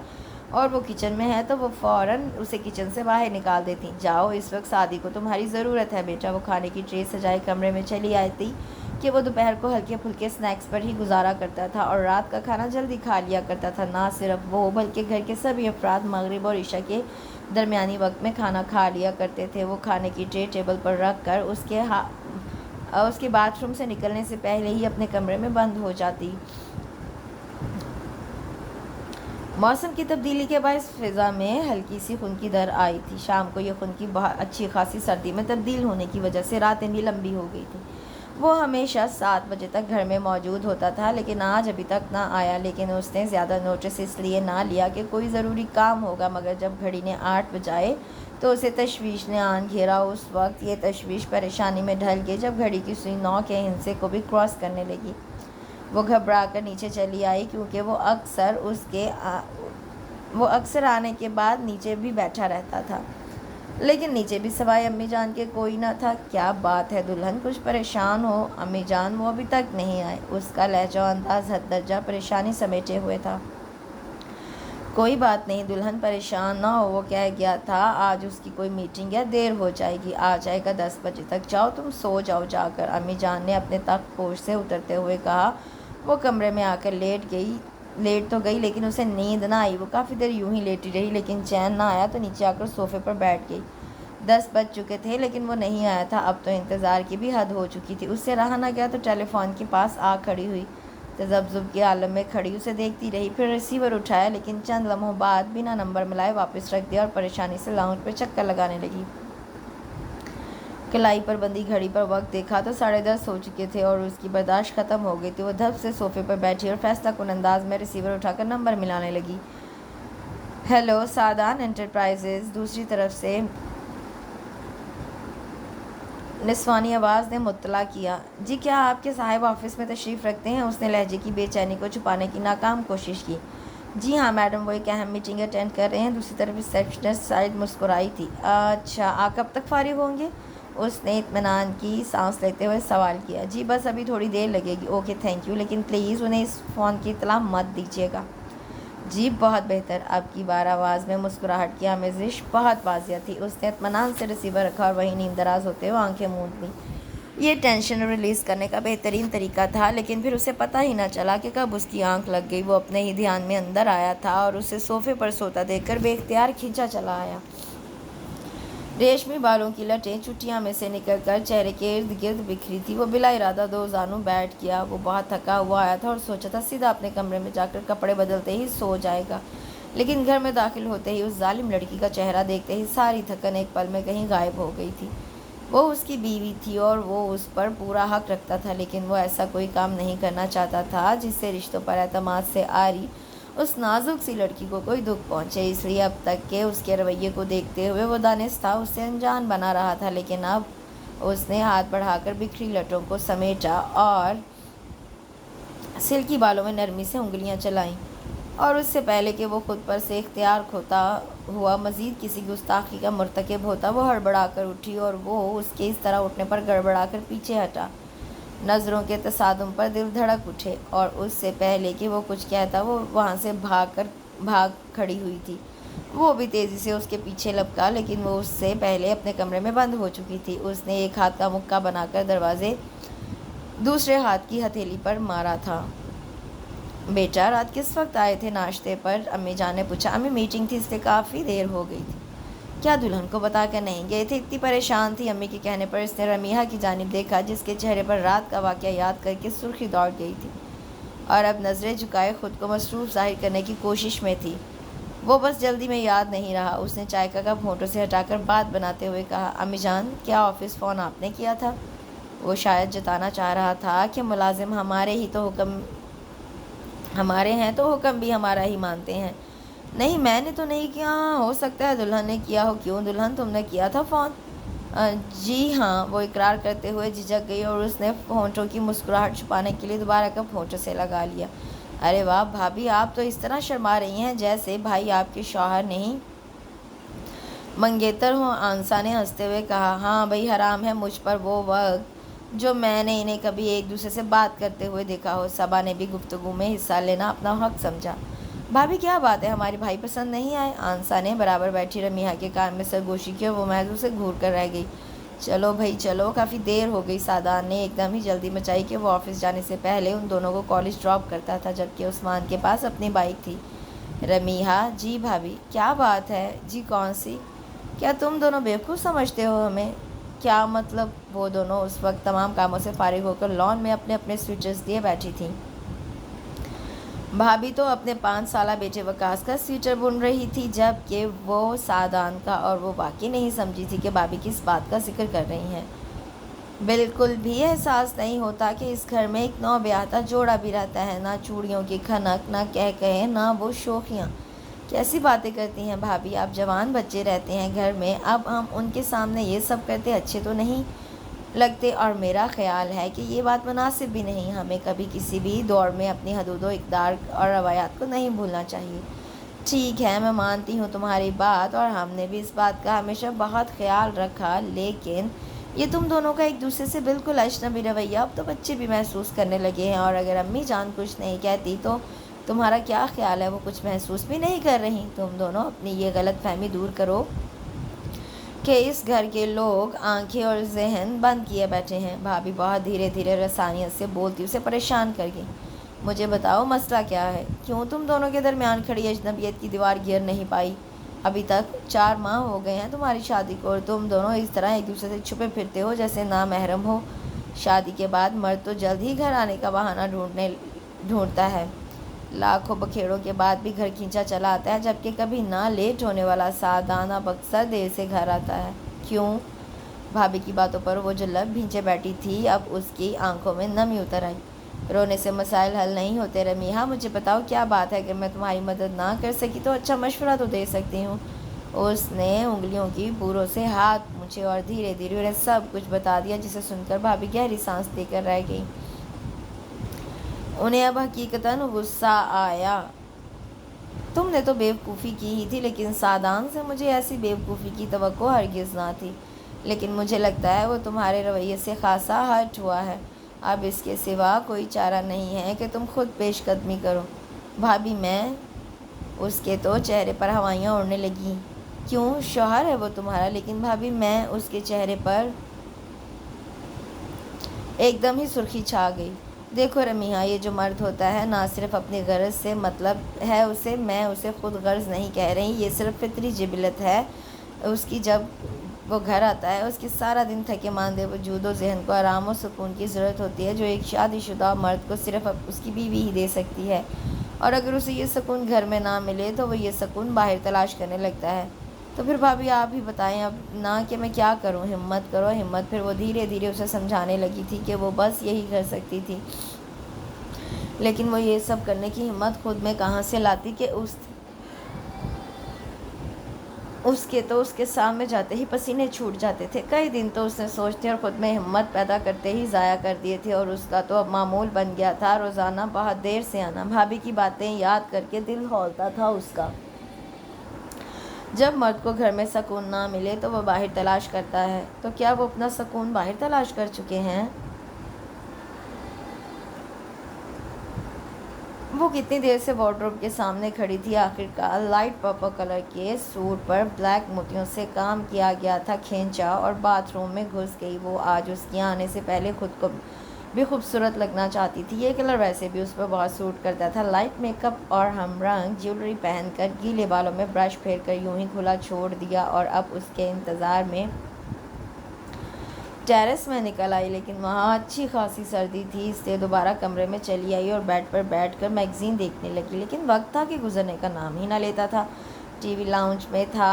اور وہ کچن میں ہے تو وہ فوراً اسے کچن سے باہر نکال دیتی۔ جاؤ، اس وقت سعدی کو تمہاری ضرورت ہے بیٹا۔ وہ کھانے کی ٹرے سجائے کمرے میں چلی آتی کہ وہ دوپہر کو ہلکے پھلکے سنیکس پر ہی گزارا کرتا تھا اور رات کا کھانا جلدی کھا لیا کرتا تھا۔ نہ صرف وہ بلکہ گھر کے سبھی افراد مغرب اور عشاء کے درمیانی وقت میں کھانا کھا لیا کرتے تھے۔ وہ کھانے کی ٹرے ٹیبل پر رکھ کر اس کے باتھ روم سے نکلنے سے پہلے ہی اپنے کمرے میں بند ہو جاتی۔ موسم کی تبدیلی کے باعث فضا میں ہلکی سی خنکی در آئی تھی۔ شام کو یہ خنکی بہت اچھی خاصی سردی میں تبدیل ہونے کی وجہ سے راتیں بھی لمبی ہو گئی تھیں۔ وہ ہمیشہ 7 بجے تک گھر میں موجود ہوتا تھا، لیکن آج ابھی تک نہ آیا۔ لیکن اس نے زیادہ نوٹس اس لیے نہ لیا کہ کوئی ضروری کام ہوگا، مگر جب گھڑی نے 8 بجائے تو اسے تشویش نے آن گھیرا۔ اس وقت یہ تشویش پریشانی میں ڈھل گئی جب گھڑی کی سوئی 9 کے ہندسے کو بھی کراس کرنے لگی۔ وہ گھبرا کر نیچے چلی آئی، کیونکہ وہ اکثر آنے کے بعد نیچے بھی بیٹھا رہتا تھا، لیکن نیچے بھی سوائے امی جان کے کوئی نہ تھا۔ کیا بات ہے دلہن، کچھ پریشان ہو؟ امی جان، وہ ابھی تک نہیں آئے۔ اس کا لہجہ و انداز حد درجہ پریشانی سمیٹے ہوئے تھا۔ کوئی بات نہیں دلہن، پریشان نہ ہو، وہ کہہ گیا تھا آج اس کی کوئی میٹنگ ہے، دیر ہو جائے گی، آ جائے گا 10 بجے تک۔ جاؤ تم سو جاؤ جا کر، امی جان نے اپنے تخت پوش سے اترتے ہوئے کہا۔ وہ کمرے میں آ کر لیٹ تو گئی، لیکن اسے نیند نہ آئی۔ وہ کافی دیر یوں ہی لیٹی رہی، لیکن چین نہ آیا تو نیچے آ کر صوفے پر بیٹھ گئی۔ 10 بج چکے تھے لیکن وہ نہیں آیا تھا۔ اب تو انتظار کی بھی حد ہو چکی تھی۔ اس سے رہا نہ گیا تو ٹیلی فون کے پاس آ کھڑی ہوئی، تذبذب کے عالم میں کھڑی اسے دیکھتی رہی، پھر ریسیور اٹھایا، لیکن چند لمحوں بعد بنا نمبر ملائے واپس رکھ دیا اور پریشانی سے لاؤنج پہ چکر لگانے لگی۔ کلائی پر بندھی گھڑی پر وقت دیکھا تو 10:30 ہو چکے تھے اور اس کی برداشت ختم ہو گئی تھی۔ وہ دھپ سے صوفے پر بیٹھی اور فیصلہ کن انداز میں ریسیور اٹھا کر نمبر ملانے لگی۔ ہیلو، سعدان انٹرپرائزز، دوسری طرف سے نسوانی آواز نے مطلع کیا۔ جی، کیا آپ کے صاحب آفس میں تشریف رکھتے ہیں؟ اس نے لہجے کی بے چینی کو چھپانے کی ناکام کوشش کی۔ جی ہاں میڈم، وہ ایک اہم میٹنگ اٹینڈ کر رہے ہیں۔ دوسری طرف ریسیپشنسٹ سائد مسکرائی تھی۔ اچھا، آپ کب تک فارغ ہوں گے؟ اس نے اطمینان کی سانس لیتے ہوئے سوال کیا۔ جی بس ابھی تھوڑی دیر لگے گی۔ اوکے، تھینک یو، لیکن پلیز انہیں اس فون کی اطلاع مت دیجیے گا۔ جی بہت بہتر۔ اب کی بار آواز میں مسکراہٹ کی آمیزش بہت واضح تھی۔ اس نے اطمینان سے ریسیور رکھا اور وہیں نیم دراز ہوتے ہوئے آنکھیں موند لیں۔ یہ ٹینشن ریلیز کرنے کا بہترین طریقہ تھا، لیکن پھر اسے پتہ ہی نہ چلا کہ کب اس کی آنکھ لگ گئی۔ وہ اپنے ہی دھیان میں اندر آیا تھا اور اسے صوفے پر سوتا دیکھ کر بے اختیار کھینچا چلا آیا۔ ریشمی بالوں کی لٹیں چٹیاں میں سے نکل کر چہرے کے ارد گرد بکھری تھی۔ وہ بلا ارادہ 2 زانوں بیٹھ گیا۔ وہ بہت تھکا ہوا آیا تھا اور سوچا تھا سیدھا اپنے کمرے میں جا کر کپڑے بدلتے ہی سو جائے گا، لیکن گھر میں داخل ہوتے ہی اس ظالم لڑکی کا چہرہ دیکھتے ہی ساری تھکن ایک پل میں کہیں غائب ہو گئی تھی۔ وہ اس کی بیوی تھی اور وہ اس پر پورا حق رکھتا تھا، لیکن وہ ایسا کوئی کام نہیں کرنا چاہتا تھا جس سے رشتوں پر اعتماد سے عاری اس نازک سی لڑکی کو کوئی دکھ پہنچے۔ اس لیے اب تک کے اس کے رویے کو دیکھتے ہوئے وہ دانستہ اس سے انجان بنا رہا تھا، لیکن اب اس نے ہاتھ بڑھا کر بکھری لٹوں کو سمیٹا اور سلکی بالوں میں نرمی سے انگلیاں چلائیں، اور اس سے پہلے کہ وہ خود پر سے اختیار کھوتا ہوا مزید کسی گستاخی کا مرتکب ہوتا، وہ ہڑبڑا کر اٹھی اور وہ اس کے اس طرح اٹھنے پر گڑبڑا کر پیچھے ہٹا۔ نظروں کے تصادم پر دل دھڑک اٹھے، اور اس سے پہلے کہ وہ کچھ کہتا وہ وہاں سے بھاگ کھڑی ہوئی تھی۔ وہ بھی تیزی سے اس کے پیچھے لپکا، لیکن وہ اس سے پہلے اپنے کمرے میں بند ہو چکی تھی۔ اس نے ایک ہاتھ کا مکہ بنا کر دروازے دوسرے ہاتھ کی ہتھیلی پر مارا تھا۔ بیٹا، رات کس وقت آئے تھے ناشتے پر؟ امی جان نے پوچھا۔ امی، میٹنگ تھی اس لیے کافی دیر ہو گئی تھی۔ کیا دلہن کو بتا کر نہیں گئے تھے؟ اتنی پریشان تھی امی کے کہنے پر اس نے رمیحہ کی جانب دیکھا، جس کے چہرے پر رات کا واقعہ یاد کر کے سرخی دوڑ گئی تھی اور اب نظریں جھکائے خود کو مصروف ظاہر کرنے کی کوشش میں تھی۔ وہ بس جلدی میں یاد نہیں رہا۔ اس نے چائے کا کپ ہونٹوں سے ہٹا کر بات بناتے ہوئے کہا، امی جان، کیا آفس فون آپ نے کیا تھا؟ وہ شاید جتانا چاہ رہا تھا کہ ملازم ہمارے ہیں تو حکم بھی ہمارا ہی مانتے ہیں۔ نہیں، میں نے تو نہیں کیا، ہو سکتا ہے دلہن نے کیا ہو۔ کیوں دلہن، تم نے کیا تھا فون؟ جی ہاں، وہ اقرار کرتے ہوئے جھجک گئی اور اس نے ہونٹوں کی مسکراہٹ چھپانے کے لیے دوبارہ کپ ہونٹوں سے لگا لیا۔ ارے واہ بھابھی، آپ تو اس طرح شرما رہی ہیں جیسے بھائی آپ کے شوہر نہیں منگیتر ہوں۔ آنسا نے ہنستے ہوئے کہا، ہاں بھائی، حرام ہے مجھ پر وہ وقت جو میں نے انہیں کبھی ایک دوسرے سے بات کرتے ہوئے دیکھا ہو۔ صبا نے بھی گفتگو میں حصہ لینا اپنا حق سمجھا۔ بھابھی کیا بات ہے، ہمارے بھائی پسند نہیں آئے؟ آنسا نے برابر بیٹھی رمیحہ کے کان میں سرگوشی کی اور وہ محض اسے گھور کر رہ گئی۔ چلو بھائی چلو، کافی دیر ہو گئی۔ سعدان نے ایک دم ہی جلدی مچائی کہ وہ آفس جانے سے پہلے ان دونوں کو کالج ڈراپ کرتا تھا، جبکہ عثمان کے پاس اپنی بائک تھی۔ رمیحہ، جی بھابھی، کیا بات ہے؟ جی کون سی؟ کیا تم دونوں بیوقوف سمجھتے ہو ہمیں؟ کیا مطلب؟ وہ دونوں اس وقت تمام کاموں سے فارغ ہو کر لان میں اپنے اپنے سویٹرز لیے بیٹھی تھیں۔ بھابھی تو اپنے 5 سالہ بیٹے وقاص کا سویٹر بن رہی تھی، جبکہ وہ سعدان کا، اور وہ واقعی نہیں سمجھی تھی کہ بھابھی کس بات کا ذکر کر رہی ہیں۔ بالکل بھی احساس نہیں ہوتا کہ اس گھر میں ایک نو بیاہتا جوڑا بھی رہتا ہے۔ نہ چوڑیوں کی کھنک، نہ کہے، نہ وہ شوخیاں۔ کیسی باتیں کرتی ہیں بھابھی، آپ جوان بچے رہتے ہیں گھر میں، اب ہم ان کے سامنے یہ سب کرتے اچھے تو نہیں لگتے، اور میرا خیال ہے کہ یہ بات مناسب بھی نہیں۔ ہمیں کبھی کسی بھی دور میں اپنی حدود و اقدار اور روایات کو نہیں بھولنا چاہیے۔ ٹھیک ہے، میں مانتی ہوں تمہاری بات، اور ہم نے بھی اس بات کا ہمیشہ بہت خیال رکھا، لیکن یہ تم دونوں کا ایک دوسرے سے بالکل اجنبی رویہ اب تو بچے بھی محسوس کرنے لگے ہیں، اور اگر امی جان کچھ نہیں کہتی تو تمہارا کیا خیال ہے وہ کچھ محسوس بھی نہیں کر رہی؟ تم دونوں اپنی یہ غلط فہمی دور کرو کہ اس گھر کے لوگ آنکھیں اور ذہن بند کیے بیٹھے ہیں۔ بھابھی بہت دھیرے دھیرے رسانیت سے بولتی اسے پریشان کر گئی۔ مجھے بتاؤ مسئلہ کیا ہے؟ کیوں تم دونوں کے درمیان کھڑی اجنبیت کی دیوار گر نہیں پائی؟ ابھی تک 4 ماہ ہو گئے ہیں تمہاری شادی کو، اور تم دونوں اس طرح ایک دوسرے سے چھپے پھرتے ہو جیسے نامحرم ہو۔ شادی کے بعد مرد تو جلد ہی گھر آنے کا بہانہ ڈھونڈتا ہے، لاکھوں بکھیڑوں کے بعد بھی گھر کھینچا چلا آتا ہے، جبکہ کبھی نہ لیٹ ہونے والا سعدان اب اکثر دیر سے گھر آتا ہے۔ کیوں؟ بھابھی کی باتوں پر وہ جو لب بھینچے بیٹھی تھی، اب اس کی آنکھوں میں نمی اتر آئی۔ رونے سے مسائل حل نہیں ہوتے رمیحہ، مجھے بتاؤ کیا بات ہے؟ اگر میں تمہاری مدد نہ کر سکی تو اچھا مشورہ تو دے سکتی ہوں۔ اس نے انگلیوں کی پوروں سے ہاتھ پونچھے اور دھیرے دھیرے انہیں سب کچھ بتا دیا، جسے سن کر بھابھی گہری سانس لے کر رہ گئی۔ انہیں اب حقیقتاً غصہ آیا۔ تم نے تو بیوقوفی کی ہی تھی، لیکن سعدان سے مجھے ایسی بیوقوفی کی توقع ہرگز نہ تھی، لیکن مجھے لگتا ہے وہ تمہارے رویے سے خاصا ہرٹ ہوا ہے۔ اب اس کے سوا کوئی چارہ نہیں ہے کہ تم خود پیش قدمی کرو۔ بھابھی میں… اس کے تو چہرے پر ہوائیاں اڑنے لگیں۔ کیوں؟ شوہر ہے وہ تمہارا۔ لیکن بھابھی میں… اس کے چہرے پر ایک دم ہی سرخی چھا گئی۔ دیکھو رمیحہ، یہ جو مرد ہوتا ہے نہ صرف اپنی غرض سے مطلب ہے اسے، میں اسے خود غرض نہیں کہہ رہی، یہ صرف فطری جبلت ہے اس کی۔ جب وہ گھر آتا ہے اس کے سارا دن تھکے ماندے وجود و ذہن کو آرام و سکون کی ضرورت ہوتی ہے، جو ایک شادی شدہ مرد کو صرف اس کی بیوی ہی دے سکتی ہے، اور اگر اسے یہ سکون گھر میں نہ ملے تو وہ یہ سکون باہر تلاش کرنے لگتا ہے۔ تو پھر بھابھی آپ ہی بتائیں اب نہ کہ میں کیا کروں؟ ہمت کرو ہمت۔ پھر وہ دھیرے دھیرے اسے سمجھانے لگی تھی کہ وہ بس یہی کر سکتی تھی، لیکن وہ یہ سب کرنے کی ہمت خود میں کہاں سے لاتی کہ اس کے سامنے جاتے ہی پسینے چھوٹ جاتے تھے۔ کئی دن تو اس نے سوچتے اور خود میں ہمت پیدا کرتے ہی ضائع کر دیے تھے، اور اس کا تو اب معمول بن گیا تھا روزانہ بہت دیر سے آنا۔ بھابھی کی باتیں یاد کر کے دل ہولتا تھا اس کا۔ جب مرد کو گھر میں سکون نہ ملے تو وہ باہر تلاش کرتا ہے، تو کیا وہ اپنا سکون باہر تلاش کر چکے ہیں؟ وہ کتنی دیر سے وارڈروب کے سامنے کھڑی تھی۔ آخرکار لائٹ پرپل کلر کے سوٹ پر بلیک موتیوں سے کام کیا گیا تھا کھینچا، اور باتھ روم میں گھس گئی۔ وہ آج اس کے آنے سے پہلے خود کو بھی خوبصورت لگنا چاہتی تھی۔ یہ کلر ویسے بھی اس پر بہت سوٹ کرتا تھا۔ لائٹ میک اپ اور ہم رنگ جیولری پہن کر گیلے بالوں میں برش پھیر کر یوں ہی کھلا چھوڑ دیا اور اب اس کے انتظار میں ٹیرس میں نکل آئی، لیکن وہاں اچھی خاصی سردی تھی، اس لیے دوبارہ کمرے میں چلی آئی اور بیڈ پر بیٹھ کر میگزین دیکھنے لگی، لیکن وقت تھا کہ گزرنے کا نام ہی نہ لیتا تھا۔ ٹی وی لاؤنج میں تھا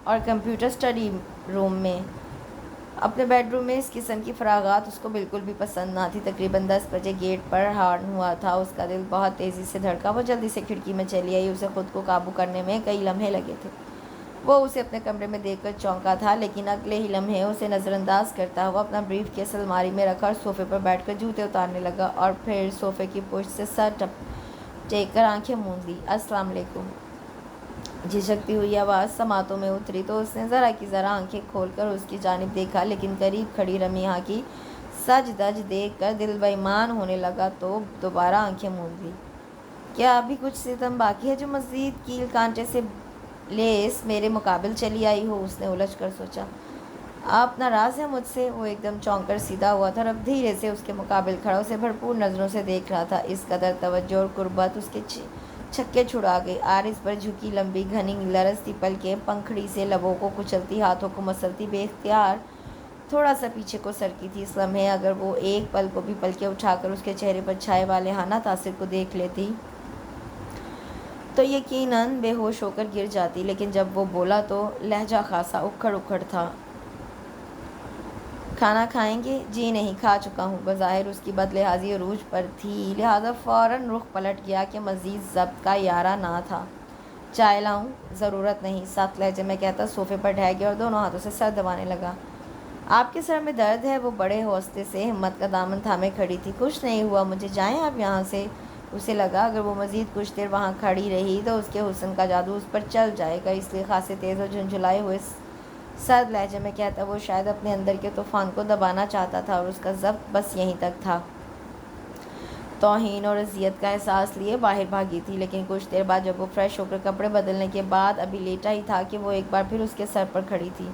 اور کمپیوٹر اسٹڈی روم میں۔ اپنے بیڈ روم میں اس قسم کی فراغات اس کو بالکل بھی پسند نہ تھی۔ تقریباً 10 بجے گیٹ پر ہارن ہوا تھا، اس کا دل بہت تیزی سے دھڑکا، وہ جلدی سے کھڑکی میں چلی آئی، اسے خود کو قابو کرنے میں کئی لمحے لگے تھے۔ وہ اسے اپنے کمرے میں دیکھ کر چونکا تھا، لیکن اگلے ہی لمحے اسے نظر انداز کرتا ہوا اپنا بریف کیس الماری میں رکھا اور صوفے پر بیٹھ کر جوتے اتارنے لگا اور پھر صوفے کی پشت سے سر ٹیک کر آنکھیں موند لی۔ السلام علیکم، جھجکتی ہوئی آواز سماعتوں میں اتری تو اس نے ذرا کی ذرا آنکھیں کھول کر اس کی جانب دیکھا، لیکن قریب کھڑی رمیحہ کی سج دج دیکھ کر دل بے ایمان ہونے لگا تو دوبارہ آنکھیں موند لی۔ کیا ابھی کچھ ستم باقی ہے جو مزید کیل کانٹے سے لیس میرے مقابل چلی آئی ہو؟ اس نے الجھ کر سوچا۔ آپ ناراض ہیں مجھ سے؟ وہ ایک دم چونک کر سیدھا ہوا تھا اور اب دھیرے سے اس کے مقابل کھڑا اسے بھرپور نظروں سے دیکھ رہا تھا۔ اس قدر توجہ اور قربت اس کے چھکے چھڑا گئی۔ عارض پر جھکی لمبی گھنی لرزتی پلکیں پنکھڑی سے لبوں کو کچلتی، ہاتھوں کو مسلتی بے اختیار تھوڑا سا پیچھے کو سرکی تھی۔ اس لمحے اگر وہ ایک پل کو بھی پلکیں اٹھا کر اس کے چہرے پر چھائے والہانہ تاثر کو دیکھ لیتی تو یقیناً بے ہوش ہو کر گر جاتی، لیکن جب وہ بولا تو لہجہ خاصا اکھڑ اکھڑ تھا۔ کھانا کھائیں گے؟ جی نہیں، کھا چکا ہوں۔ بظاہر اس کی بد لحاظی عروج پر تھی، لہذا فوراً رخ پلٹ گیا کہ مزید ضبط کا یارہ نہ تھا۔ چائے لاؤں؟ ضرورت نہیں، سخت لہجے میں کہتا صوفے پر ڈھہ گیا اور دونوں ہاتھوں سے سر دبانے لگا۔ آپ کے سر میں درد ہے؟ وہ بڑے حوصلے سے ہمت کا دامن تھامے کھڑی تھی۔ کچھ نہیں ہوا مجھے، جائیں آپ یہاں سے۔ اسے لگا اگر وہ مزید کچھ دیر وہاں کھڑی رہی تو اس کے حسن کا جادو اس پر چل جائے گا، اس لیے خاصے تیز اور جھنجھلائے ہوئے سرد لہجے میں کہتا وہ شاید اپنے اندر کے طوفان کو دبانا چاہتا تھا اور اس کا ضبط بس یہیں تک تھا۔ توہین اور اذیت کا احساس لیے باہر بھاگی تھی، لیکن کچھ دیر بعد جب وہ فریش ہو کر کپڑے بدلنے کے بعد ابھی لیٹا ہی تھا کہ وہ ایک بار پھر اس کے سر پر کھڑی تھی۔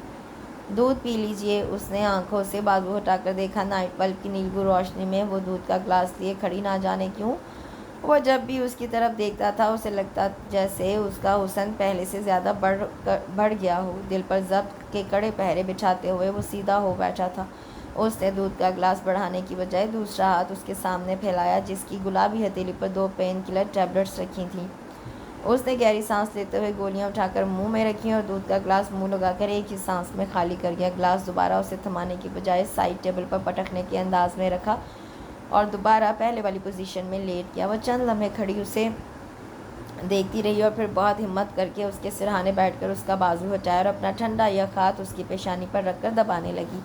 دودھ پی لیجئے۔ اس نے آنکھوں سے بازو ہٹا کر دیکھا، نائٹ بلب کی نیلگوں روشنی میں وہ دودھ کا گلاس لیے کھڑی، نہ جانے کیوں وہ جب بھی اس کی طرف دیکھتا تھا اسے لگتا جیسے اس کا حسن پہلے سے زیادہ بڑھ گیا ہو۔ دل پر ضبط کے کڑے پہرے بچھاتے ہوئے وہ سیدھا ہو بیٹھا تھا۔ اس نے دودھ کا گلاس بڑھانے کی بجائے دوسرا ہاتھ اس کے سامنے پھیلایا جس کی گلابی ہتھیلی پر 2 پین کلر ٹیبلٹس رکھی تھیں۔ اس نے گہری سانس لیتے ہوئے گولیاں اٹھا کر منہ میں رکھیں اور دودھ کا گلاس منہ لگا کر ایک ہی سانس میں خالی کر گیا۔ گلاس دوبارہ اسے تھمانے کی بجائے سائڈ ٹیبل پر پٹکنے کے انداز میں رکھا اور دوبارہ پہلے والی پوزیشن میں لیٹ گیا۔ وہ چند لمحے کھڑی اسے دیکھتی رہی اور پھر بہت ہمت کر کے اس کے سرہانے بیٹھ کر اس کا بازو ہٹایا اور اپنا ٹھنڈا یک ہاتھ اس کی پیشانی پر رکھ کر دبانے لگی۔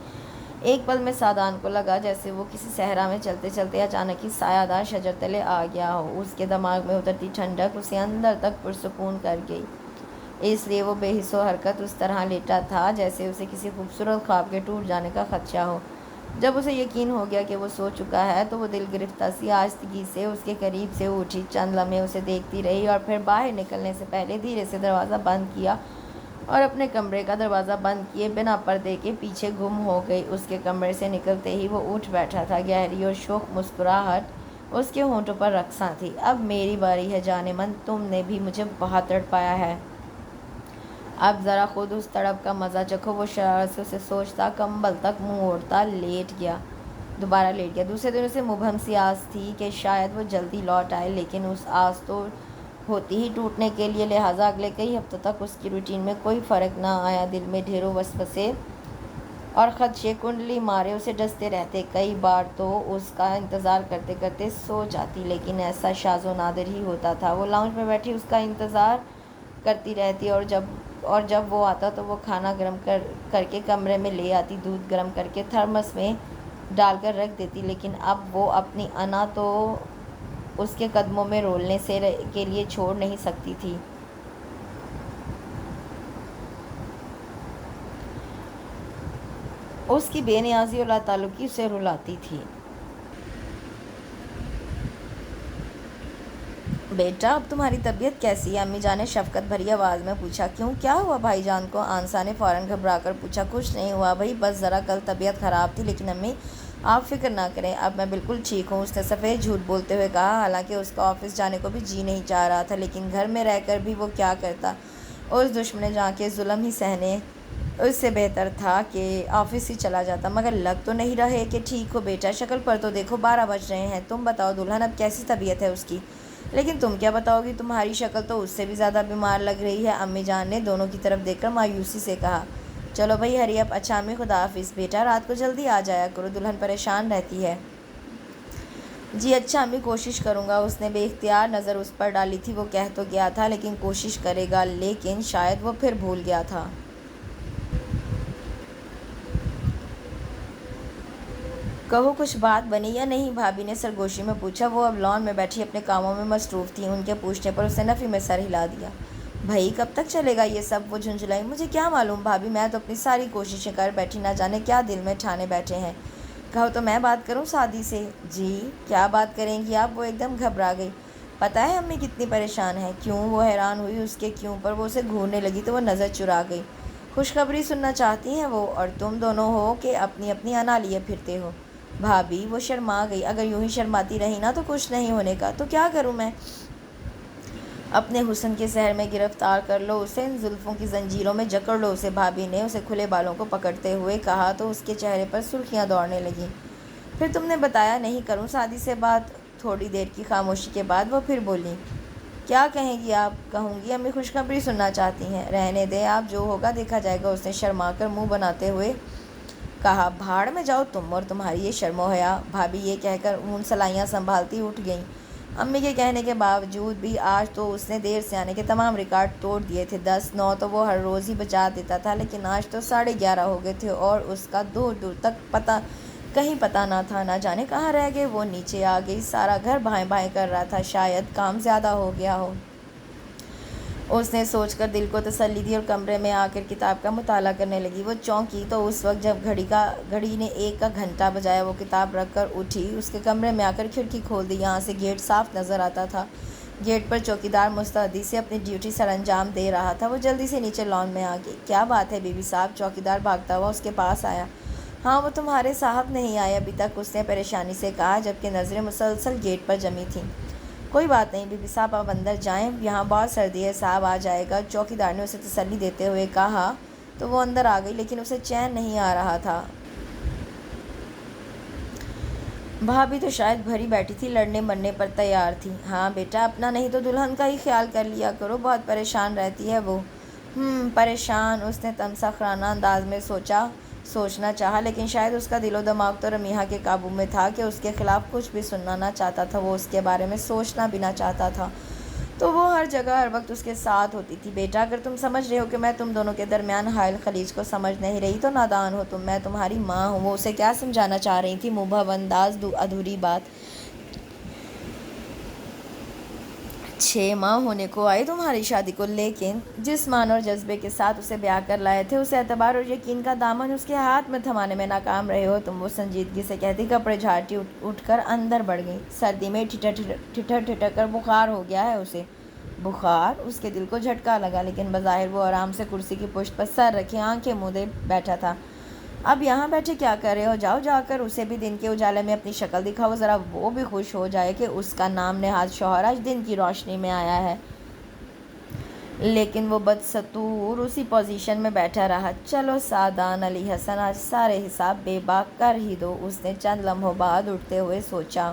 ایک پل میں سعدان کو لگا جیسے وہ کسی صحرا میں چلتے چلتے اچانک ہی سایہ دار شجر تلے آ گیا ہو۔ اس کے دماغ میں اترتی ٹھنڈک اسے اندر تک پرسکون کر گئی، اس لیے وہ بے حس و حرکت اس طرح لیٹا تھا جیسے اسے کسی خوبصورت خواب کے ٹوٹ جانے کا خدشہ ہو۔ جب اسے یقین ہو گیا کہ وہ سو چکا ہے تو وہ دل گرفتہ سی آہستگی سے اس کے قریب سے اٹھی، چند لمحے اسے دیکھتی رہی اور پھر باہر نکلنے سے پہلے دھیرے سے دروازہ بند کیا اور اپنے کمرے کا دروازہ بند کیے بنا پردے کے پیچھے گم ہو گئی۔ اس کے کمرے سے نکلتے ہی وہ اٹھ بیٹھا تھا، گہری اور شوخ مسکراہٹ اس کے ہونٹوں پر رقصاں تھی۔ اب میری باری ہے جان من، تم نے بھی مجھے بہت تڑپایا ہے، اب ذرا خود اس تڑپ کا مزہ چکھو۔ وہ شرارت سے اسے سوچتا کمبل تک منہ اوڑھتا دوبارہ لیٹ گیا۔ دوسرے دن اسے مبہم سی آس تھی کہ شاید وہ جلدی لوٹ آئے، لیکن اس آس تو ہوتی ہی ٹوٹنے کے لیے، لہٰذا اگلے کئی ہفتوں تک اس کی روٹین میں کوئی فرق نہ آیا۔ دل میں ڈھیروں وسوسے اور خدشے کنڈلی مارے اسے ڈستے رہتے، کئی بار تو اس کا انتظار کرتے کرتے سو جاتی، لیکن ایسا شاذ و نادر ہی ہوتا تھا۔ وہ لاؤنج میں بیٹھی اس کا انتظار کرتی رہتی اور جب وہ آتا تو وہ کھانا گرم کر کے کمرے میں لے آتی، دودھ گرم کر کے تھرمس میں ڈال کر رکھ دیتی، لیکن اب وہ اپنی انا تو اس کے قدموں میں رولنے کے لیے چھوڑ نہیں سکتی تھی۔ اس کی بے نیازی اور لاتعلقی اسے رلاتی تھی۔ بیٹا اب تمہاری طبیعت کیسی ہے؟ امی جان نے شفقت بھری آواز میں پوچھا۔ کیوں، کیا ہوا بھائی جان کو؟ آنسا نے فوراً گھبرا کر پوچھا۔ کچھ نہیں ہوا بھائی، بس ذرا کل طبیعت خراب تھی، لیکن امی آپ فکر نہ کریں، اب میں بالکل ٹھیک ہوں، اس نے سفید جھوٹ بولتے ہوئے کہا، حالانکہ اس کا آفس جانے کو بھی جی نہیں چاہ رہا تھا، لیکن گھر میں رہ کر بھی وہ کیا کرتا، اس دشمن جہاں کے ظلم ہی سہنے، اس سے بہتر تھا کہ آفس ہی چلا جاتا۔ مگر لگ تو نہیں رہے کہ ٹھیک ہو بیٹا، شکل پر تو دیکھو 12 بج رہے ہیں۔ تم بتاؤ دلہن، اب کیسی طبیعت ہے اس کی؟ لیکن تم کیا بتاؤ گی، تمہاری شکل تو اس سے بھی زیادہ بیمار لگ رہی ہے، امی جان نے دونوں کی طرف دیکھ کر مایوسی سے کہا۔ چلو بھائی ہری اپ، اچھا امی خدا حافظ، بیٹا رات کو جلدی آ جایا کرو، دلہن پریشان رہتی ہے۔ جی اچھا امی، کوشش کروں گا۔ اس نے بے اختیار نظر اس پر ڈالی تھی، وہ کہہ تو گیا تھا لیکن کوشش کرے گا، لیکن شاید وہ پھر بھول گیا تھا۔ کہو کچھ بات بنی یا نہیں، بھابھی نے سرگوشی میں پوچھا۔ وہ اب لان میں بیٹھی اپنے کاموں میں مصروف تھی، ان کے پوچھنے پر اس نے نفی میں سر ہلا دیا۔ بھائی کب تک چلے گا یہ سب، وہ جھنجھلائی۔ مجھے کیا معلوم بھابھی، میں تو اپنی ساری کوششیں کر بیٹھی، نہ جانے کیا دل میں ٹھانے بیٹھے ہیں۔ کہو تو میں بات کروں سعدی سے؟ جی کیا بات کریں گی آپ، وہ ایک دم گھبرا گئی۔ پتہ ہے امی کتنی پریشان ہے؟ کیوں؟ وہ حیران ہوئی اس کے کیوں پر، وہ اسے گھورنے لگی تو وہ نظر چرا گئی۔ خوشخبری سننا چاہتی ہیں وہ، اور تم دونوں ہو کہ اپنی اپنی انا لیے پھرتے ہو۔ بھابھی وہ شرما گئی، اگر یوں ہی شرماتی رہی نا تو کچھ نہیں ہونے کا، تو کیا کروں میں؟ اپنے حسن کے سحر میں گرفتار کر لو اسے، ان زلفوں کی زنجیروں میں جکڑ لو اسے، بھابھی نے اسے کھلے بالوں کو پکڑتے ہوئے کہا تو اس کے چہرے پر سرخیاں دوڑنے لگیں۔ پھر تم نے بتایا نہیں کروں سعدی سے بات؟ تھوڑی دیر کی خاموشی کے بعد وہ پھر بولی۔ کیا کہیں گی آپ؟ کہوں گی امی خوشخبری سننا چاہتی ہیں۔ رہنے دیں آپ، جو ہوگا دیکھا جائے گا، اس نے شرما کر منہ بناتے ہوئے کہا۔ بھاڑ میں جاؤ تم اور تمہاری یہ شرم و حیا، بھابھی یہ کہہ کر اون سلائیاں سنبھالتی اٹھ گئیں۔ امی کے کہنے کے باوجود بھی آج تو اس نے دیر سے آنے کے تمام ریکارڈ توڑ دیے تھے۔ 10 9 تو وہ ہر روز ہی بجا دیتا تھا، لیکن آج تو 11:30 ہو گئے تھے اور اس کا دور دور تک کہیں پتہ نہ تھا، نہ جانے کہاں رہ گئے۔ وہ نیچے آ گئی، سارا گھر بھائیں بھائیں کر رہا تھا، شاید کام زیادہ ہو گیا ہو، اس نے سوچ کر دل کو تسلی دی اور کمرے میں آ کر کتاب کا مطالعہ کرنے لگی۔ وہ چونکی تو اس وقت جب گھڑی نے 1 کا گھنٹہ بجایا۔ وہ کتاب رکھ کر اٹھی، اس کے کمرے میں آ کر کھڑکی کھول دی، یہاں سے گیٹ صاف نظر آتا تھا۔ گیٹ پر چوکیدار مستعدی سے اپنی ڈیوٹی سر انجام دے رہا تھا۔ وہ جلدی سے نیچے لان میں آ گئی۔ کیا بات ہے بی بی صاحب؟ چوکیدار بھاگتا ہوا اس کے پاس آیا۔ ہاں وہ تمہارے صاحب نہیں آئے ابھی تک، اس نے پریشانی سے کہا، جبکہ نظریں مسلسل گیٹ پر جمی تھیں۔ کوئی بات نہیں بی بی صاحب، آپ اندر جائیں، یہاں بہت سردی ہے، صاحب آ جائے گا، چوکیدار نے اسے تسلی دیتے ہوئے کہا تو وہ اندر آ گئی، لیکن اسے چین نہیں آ رہا تھا۔ بھابھی تو شاید بھری بیٹھی تھی، لڑنے مرنے پر تیار تھی۔ ہاں بیٹا، اپنا نہیں تو دلہن کا ہی خیال کر لیا کرو، بہت پریشان رہتی ہے وہ۔ پریشان؟ اس نے تمسخرانہ انداز میں سوچنا چاہا، لیکن شاید اس کا دل و دماغ تو رمیحہ کے قابو میں تھا کہ اس کے خلاف کچھ بھی سننا نہ چاہتا تھا، وہ اس کے بارے میں سوچنا بھی نہ چاہتا تھا، تو وہ ہر جگہ ہر وقت اس کے ساتھ ہوتی تھی۔ بیٹا اگر تم سمجھ رہے ہو کہ میں تم دونوں کے درمیان حائل خلیج کو سمجھ نہیں رہی تو نادان ہو تم، میں تمہاری ماں ہوں۔ وہ اسے کیا سمجھانا چاہ رہی تھی؟ مبہم انداز، ادھوری بات۔ 6 ماہ ہونے کو آئی تمہاری شادی کو، لیکن جس مان اور جذبے کے ساتھ اسے بیاہ کر لائے تھے، اس اعتبار اور یقین کا دامن اس کے ہاتھ میں تھمانے میں ناکام رہے ہو تم، وہ سنجیدگی سے کہتی کپڑے جھاڑتی اٹھ کر اندر بڑھ گئی۔ سردی میں ٹھٹر کر بخار ہو گیا ہے اسے۔ بخار؟ اس کے دل کو جھٹکا لگا، لیکن بظاہر وہ آرام سے کرسی کی پشت پر سر رکھے آنکھیں مودے بیٹھا تھا۔ اب یہاں بیٹھے کیا کر رہے ہو؟ جاؤ جا کر اسے بھی دن کے اجالے میں اپنی شکل دکھاؤ، ذرا وہ بھی خوش ہو جائے کہ اس کا نام نہاد شوہر آج دن کی روشنی میں آیا ہے۔ لیکن وہ بدستور اسی پوزیشن میں بیٹھا رہا۔ چلو سعدان علی حسن، آج سارے حساب بے باک کر ہی دو، اس نے چند لمحوں بعد اٹھتے ہوئے سوچا۔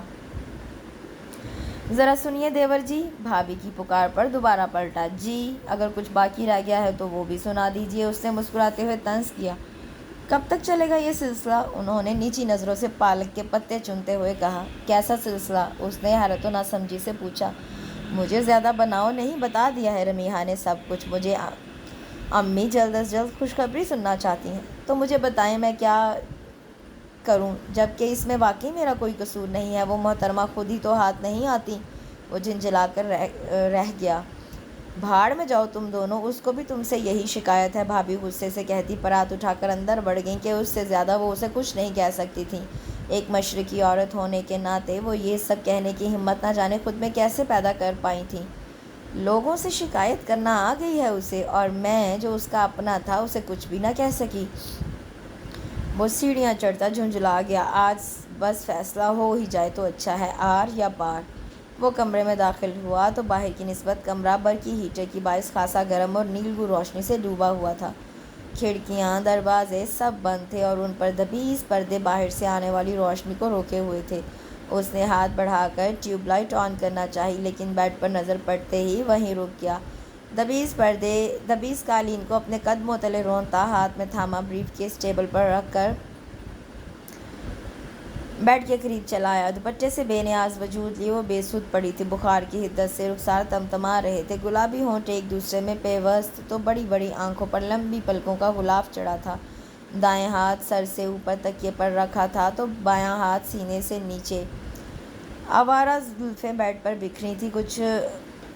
ذرا سنیے دیور جی، بھابھی کی پکار پر دوبارہ پلٹا۔ جی، اگر کچھ باقی رہ گیا ہے تو وہ بھی سنا دیجیے، اس نے مسکراتے ہوئے طنز کیا۔ کب تک چلے گا یہ سلسلہ؟ انہوں نے نیچی نظروں سے پالک کے پتے چنتے ہوئے کہا۔ کیسا سلسلہ؟ اس نے حیرت و ناسمجھی سے پوچھا۔ مجھے زیادہ بناؤ نہیں، بتا دیا ہے رمیحہ نے سب کچھ مجھے، امی جلد از جلد خوشخبری سننا چاہتی ہیں، تو مجھے بتائیں میں کیا کروں، جبکہ اس میں واقعی میرا کوئی قصور نہیں ہے، وہ محترمہ خود ہی تو ہاتھ نہیں آتی، وہ جھنجھلا کر رہ گیا۔ بھاڑ میں جاؤ تم دونوں، اس کو بھی تم سے یہی شکایت ہے، بھابھی غصے سے کہتی، پرات اٹھا کر اندر بڑھ گئیں کہ اس سے زیادہ وہ اسے کچھ نہیں کہہ سکتی تھیں۔ ایک مشرقی عورت ہونے کے ناطے وہ یہ سب کہنے کی ہمت نہ جانے خود میں کیسے پیدا کر پائی تھیں۔ لوگوں سے شکایت کرنا آ گئی ہے اسے، اور میں جو اس کا اپنا تھا اسے کچھ بھی نہ کہہ سکی۔ وہ سیڑھیاں چڑھتا جھنجھلا گیا۔ آج بس فیصلہ ہو ہی جائے تو اچھا ہے، آر یا پار۔ وہ کمرے میں داخل ہوا تو باہر کی نسبت کمرہ برقی ہیٹر کی باعث خاصا گرم اور نیلگوں روشنی سے ڈوبا ہوا تھا۔ کھڑکیاں، دروازے سب بند تھے اور ان پر دبیز پردے باہر سے آنے والی روشنی کو روکے ہوئے تھے۔ اس نے ہاتھ بڑھا کر ٹیوب لائٹ آن کرنا چاہی، لیکن بیڈ پر نظر پڑتے ہی وہیں رک گیا۔ دبیز قالین کو اپنے قدموں تلے رونتا ہاتھ میں تھاما بریف کیس ٹیبل پر رکھ کر بیڈ کے قریب چلا آیا۔ دوپٹے سے بے نیاز وجود لیے وہ بے سود پڑی تھی۔ بخار کی حدت سے رخسار تمتما رہے تھے، گلابی ہونٹ ایک دوسرے میں پیوست، تو بڑی بڑی آنکھوں پر لمبی پلکوں کا غلاف چڑھا تھا۔ دائیں ہاتھ سر سے اوپر تکیے پر رکھا تھا تو بایاں ہاتھ سینے سے نیچے۔ آوارہ زلفیں بیڈ پر بکھری تھیں،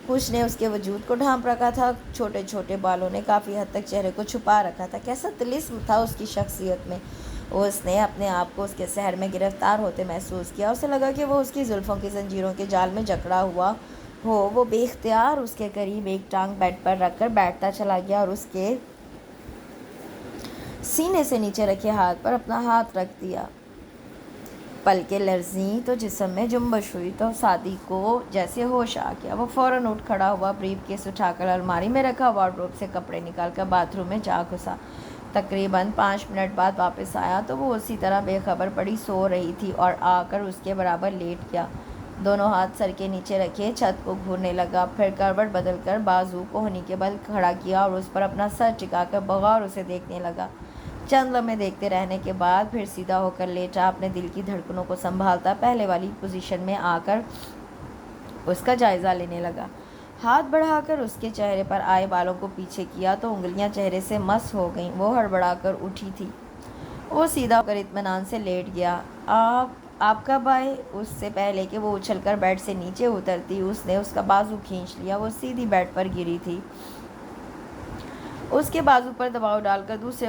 کچھ نے اس کے وجود کو ڈھانپ رکھا تھا، چھوٹے چھوٹے بالوں نے کافی حد تک چہرے کو چھپا رکھا تھا۔ کیسا طلسم تھا اس کی شخصیت میں! اس نے اپنے آپ کو اس کے سحر میں گرفتار ہوتے محسوس کیا۔ اسے لگا کہ وہ اس کی زلفوں کی زنجیروں کے جال میں جکڑا ہوا ہو۔ وہ بے اختیار اس کے قریب ایک ٹانگ بیڈ پر رکھ کر بیٹھتا چلا گیا اور اس کے سینے سے نیچے رکھے ہاتھ پر اپنا ہاتھ رکھ دیا۔ پلکیں لرزیں تو جسم میں جنبش ہوئی تو سعدی کو جیسے ہوش آ گیا۔ وہ فوراً اٹھ کھڑا ہوا، بریف کیس اٹھا کر الماری میں رکھا وارڈروب سے کپڑے نکال کر باتھ روم میں جا گھسا۔ تقریباً 5 منٹ بعد واپس آیا تو وہ اسی طرح بے خبر پڑی سو رہی تھی اور آ کر اس کے برابر لیٹ گیا۔ دونوں ہاتھ سر کے نیچے رکھے چھت کو گھورنے لگا، پھر کروٹ بدل کر بازو کوہنی کے بل کھڑا کیا اور اس پر اپنا سر ٹکا کر بغور اسے دیکھنے لگا۔ چند لمحے دیکھتے رہنے کے بعد پھر سیدھا ہو کر لیٹا، اپنے دل کی دھڑکنوں کو سنبھالتا پہلے والی پوزیشن میں آ کر اس کا جائزہ لینے لگا۔ ہاتھ بڑھا کر اس کے چہرے پر آئے بالوں کو پیچھے کیا تو انگلیاں چہرے سے مس ہو گئیں۔ وہ ہڑبڑا کر اٹھی تھی۔ وہ سیدھا ہو کر اطمینان سے لیٹ گیا۔ آپ کب آئے؟ اس سے پہلے کہ وہ اچھل کر بیڈ سے نیچے اترتی اس نے اس کا بازو کھینچ لیا۔ وہ سیدھی بیڈ پر گری تھی۔ اس کے بازو پر دباؤ ڈال کر دوسرے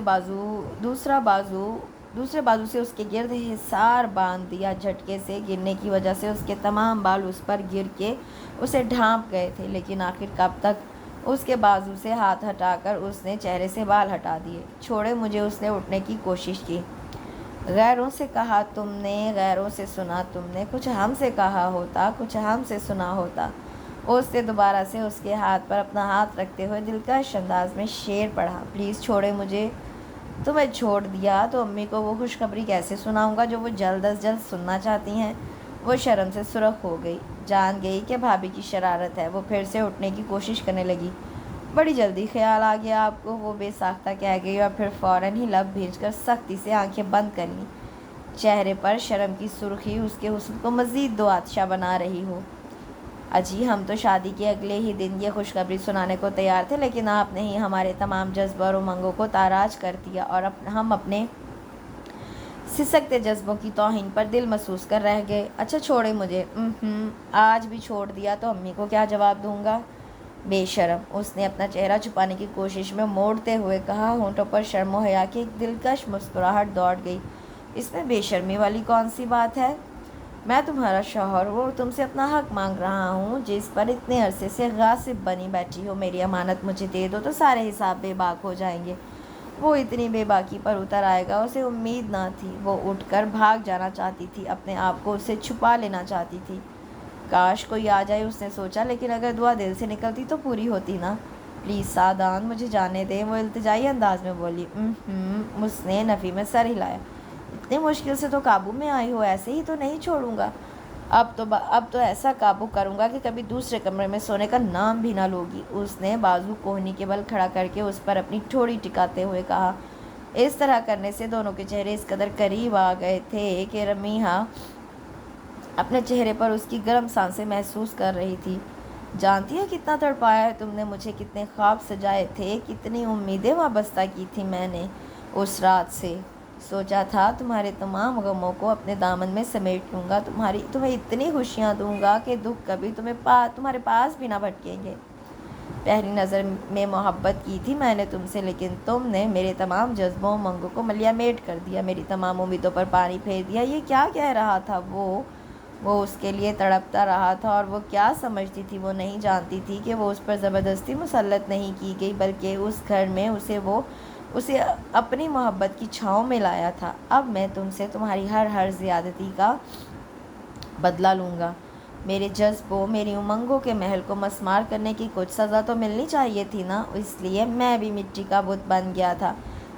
بازو سے اس کے گرد حصار باندھ دیا۔ جھٹکے سے گرنے کی وجہ سے اس کے تمام بال اس پر گر کے اسے ڈھانپ گئے تھے، لیکن آخر کب تک؟ اس کے بازو سے ہاتھ ہٹا کر اس نے چہرے سے بال ہٹا دیے۔ چھوڑے مجھے، اس نے اٹھنے کی کوشش کی۔ غیروں سے کہا تم نے، غیروں سے سنا تم نے، کچھ ہم سے کہا ہوتا، کچھ ہم سے سنا ہوتا۔ اس نے دوبارہ سے اس کے ہاتھ پر اپنا ہاتھ رکھتے ہوئے دلکش انداز میں شعر پڑھا، پلیز چھوڑے مجھے۔ تمہیں چھوڑ دیا تو امی کو وہ خوشخبری کیسے سناؤں گا جو وہ جلد از جلد سننا چاہتی ہیں؟ وہ شرم سے سرخ ہو گئی، جان گئی کہ بھابھی کی شرارت ہے۔ وہ پھر سے اٹھنے کی کوشش کرنے لگی۔ بڑی جلدی خیال آ گیا آپ کو، وہ بے ساختہ کہہ گئی اور پھر فوراً ہی لب بھیج کر سختی سے آنکھیں بند کر لیں۔ چہرے پر شرم کی سرخی اس کے حسن کو مزید دو آتشا بنا رہی ہو۔ اجی ہم تو شادی کے اگلے ہی دن یہ خوشخبری سنانے کو تیار تھے، لیکن آپ نے ہی ہمارے تمام جذبوں اور امنگوں کو تاراج کر دیا اور ہم اپنے سسکتے جذبوں کی توہین پر دل محسوس کر رہ گئے۔ اچھا چھوڑے مجھے۔ آج بھی چھوڑ دیا تو امی کو کیا جواب دوں گا؟ بے شرم، اس نے اپنا چہرہ چھپانے کی کوشش میں موڑتے ہوئے کہا۔ ہونٹوں پر شرم و حیا کی ایک دلکش مسکراہٹ دوڑ گئی۔ اس میں بے شرمی والی کون سی بات ہے؟ میں تمہارا شوہر ہوں اور تم سے اپنا حق مانگ رہا ہوں، جس پر اتنے عرصے سے غاصب بنی بیٹھی ہو۔ میری امانت مجھے دے دو تو سارے حساب بے باک ہو جائیں گے۔ وہ اتنی بے باکی پر اتر آئے گا اسے امید نہ تھی۔ وہ اٹھ کر بھاگ جانا چاہتی تھی، اپنے آپ کو اس سے چھپا لینا چاہتی تھی۔ کاش کوئی آ جائے، اس نے سوچا، لیکن اگر دعا دل سے نکلتی تو پوری ہوتی نا۔ پلیز سعدان، مجھے جانے دیں، وہ التجائی انداز میں بولی۔ اس نے نفی میں سر ہلایا۔ اتنی مشکل سے تو قابو میں آئی ہو، ایسے ہی تو نہیں چھوڑوں گا۔ اب تو ایسا قابو کروں گا کہ کبھی دوسرے کمرے میں سونے کا نام بھی نہ لوگی۔ اس نے بازو کوہنی کے بل کھڑا کر کے اس پر اپنی ٹھوڑی ٹکاتے ہوئے کہا۔ اس طرح کرنے سے دونوں کے چہرے اس قدر قریب آ گئے تھے کہ رمیحہ اپنے چہرے پر اس کی گرم سانسیں محسوس کر رہی تھی۔ جانتی ہے کتنا تڑپایا ہے تم نے مجھے، کتنے خواب سجائے تھے، کتنی امیدیں وابستہ کی تھی میں نے اس رات سے۔ سوچا تھا تمہارے تمام غموں کو اپنے دامن میں سمیٹ لوں گا، تمہیں اتنی خوشیاں دوں گا کہ دکھ کبھی تمہارے پاس بھی نہ بھٹکیں گے۔ پہلی نظر میں محبت کی تھی میں نے تم سے، لیکن تم نے میرے تمام جذبوں امنگوں کو ملیا میٹ کر دیا، میری تمام امیدوں پر پانی پھیر دیا۔ یہ کیا کہہ رہا تھا وہ اس کے لیے تڑپتا رہا تھا، اور وہ کیا سمجھتی تھی؟ وہ نہیں جانتی تھی کہ وہ اس پر زبردستی مسلط نہیں کی گئی، بلکہ اس گھر میں اسے وہ اسے اپنی محبت کی چھاؤں میں لایا تھا۔ اب میں تم سے تمہاری ہر زیادتی کا بدلہ لوں گا۔ میرے جذبوں، میری امنگوں کے محل کو مسمار کرنے کی کچھ سزا تو ملنی چاہیے تھی نا، اس لیے میں بھی مٹی کا بت بن گیا تھا۔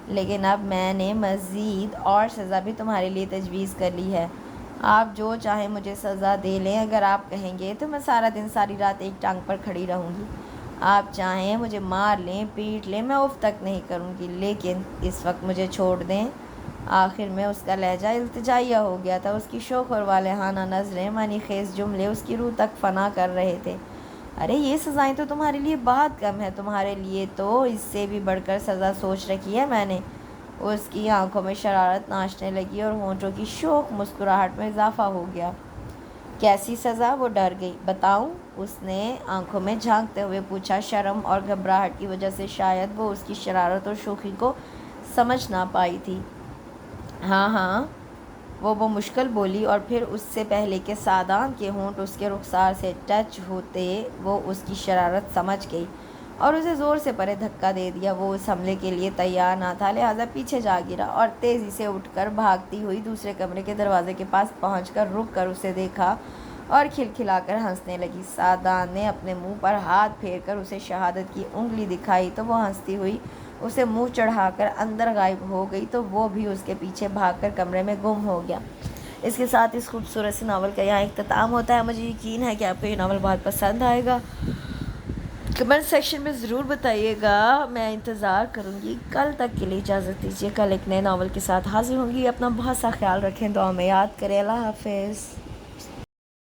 لیکن اب میں نے مزید اور سزا بھی تمہارے لیے تجویز کر لی ہے۔ آپ جو چاہیں مجھے سزا دے لیں، اگر آپ کہیں گے تو میں سارا دن ساری رات ایک ٹانگ پر کھڑی رہوں گی۔ آپ چاہیں مجھے مار لیں، پیٹ لیں، میں اف تک نہیں کروں گی، لیکن اس وقت مجھے چھوڑ دیں۔ آخر میں اس کا لہجہ التجائیہ ہو گیا تھا، اس کی شوخ اور والہانہ نظریں، معنی خیز جملے اس کی روح تک فنا کر رہے تھے۔ ارے یہ سزائیں تو تمہارے لیے بہت کم ہے، تمہارے لیے تو اس سے بھی بڑھ کر سزا سوچ رکھی ہے میں نے۔ اس کی آنکھوں میں شرارت ناچنے لگی اور ہونٹوں کی شوخ مسکراہٹ میں اضافہ ہو گیا۔ کیسی سزا؟ وہ ڈر گئی۔ بتاؤں؟ اس نے آنکھوں میں جھانکتے ہوئے پوچھا۔ شرم اور گھبراہٹ کی وجہ سے شاید وہ اس کی شرارت اور شوخی کو سمجھ نہ پائی تھی۔ ہاں، وہ مشکل بولی، اور پھر اس سے پہلے کہ سعدان کے ہونٹ اس کے رخسار سے ٹچ ہوتے وہ اس کی شرارت سمجھ گئی اور اسے زور سے پرے دھکا دے دیا۔ وہ اس حملے کے لیے تیار نہ تھا، لہٰذا پیچھے جا گرا اور تیزی سے اٹھ کر بھاگتی ہوئی دوسرے کمرے کے دروازے کے پاس پہنچ کر رک کر اسے دیکھا اور کھلکھلا کر ہنسنے لگی۔ سعدان نے اپنے منہ پر ہاتھ پھیر کر اسے شہادت کی انگلی دکھائی تو وہ ہنستی ہوئی اسے منہ چڑھا کر اندر غائب ہو گئی، تو وہ بھی اس کے پیچھے بھاگ کر کمرے میں گم ہو گیا۔ اس کے ساتھ اس خوبصورت سی ناول کا یہاں اختتام ہوتا ہے۔ مجھے یقین ہے کہ آپ کو یہ ناول بہت پسند آئے گا۔ کمنٹ سیکشن میں ضرور بتائیے گا، میں انتظار کروں گی۔ کل تک کے لیے اجازت دیجیے، کل ایک نئے ناول کے ساتھ حاضر ہوں گی۔ اپنا بہت سا خیال رکھیں، دعا میں یاد کریں۔ اللہ حافظ۔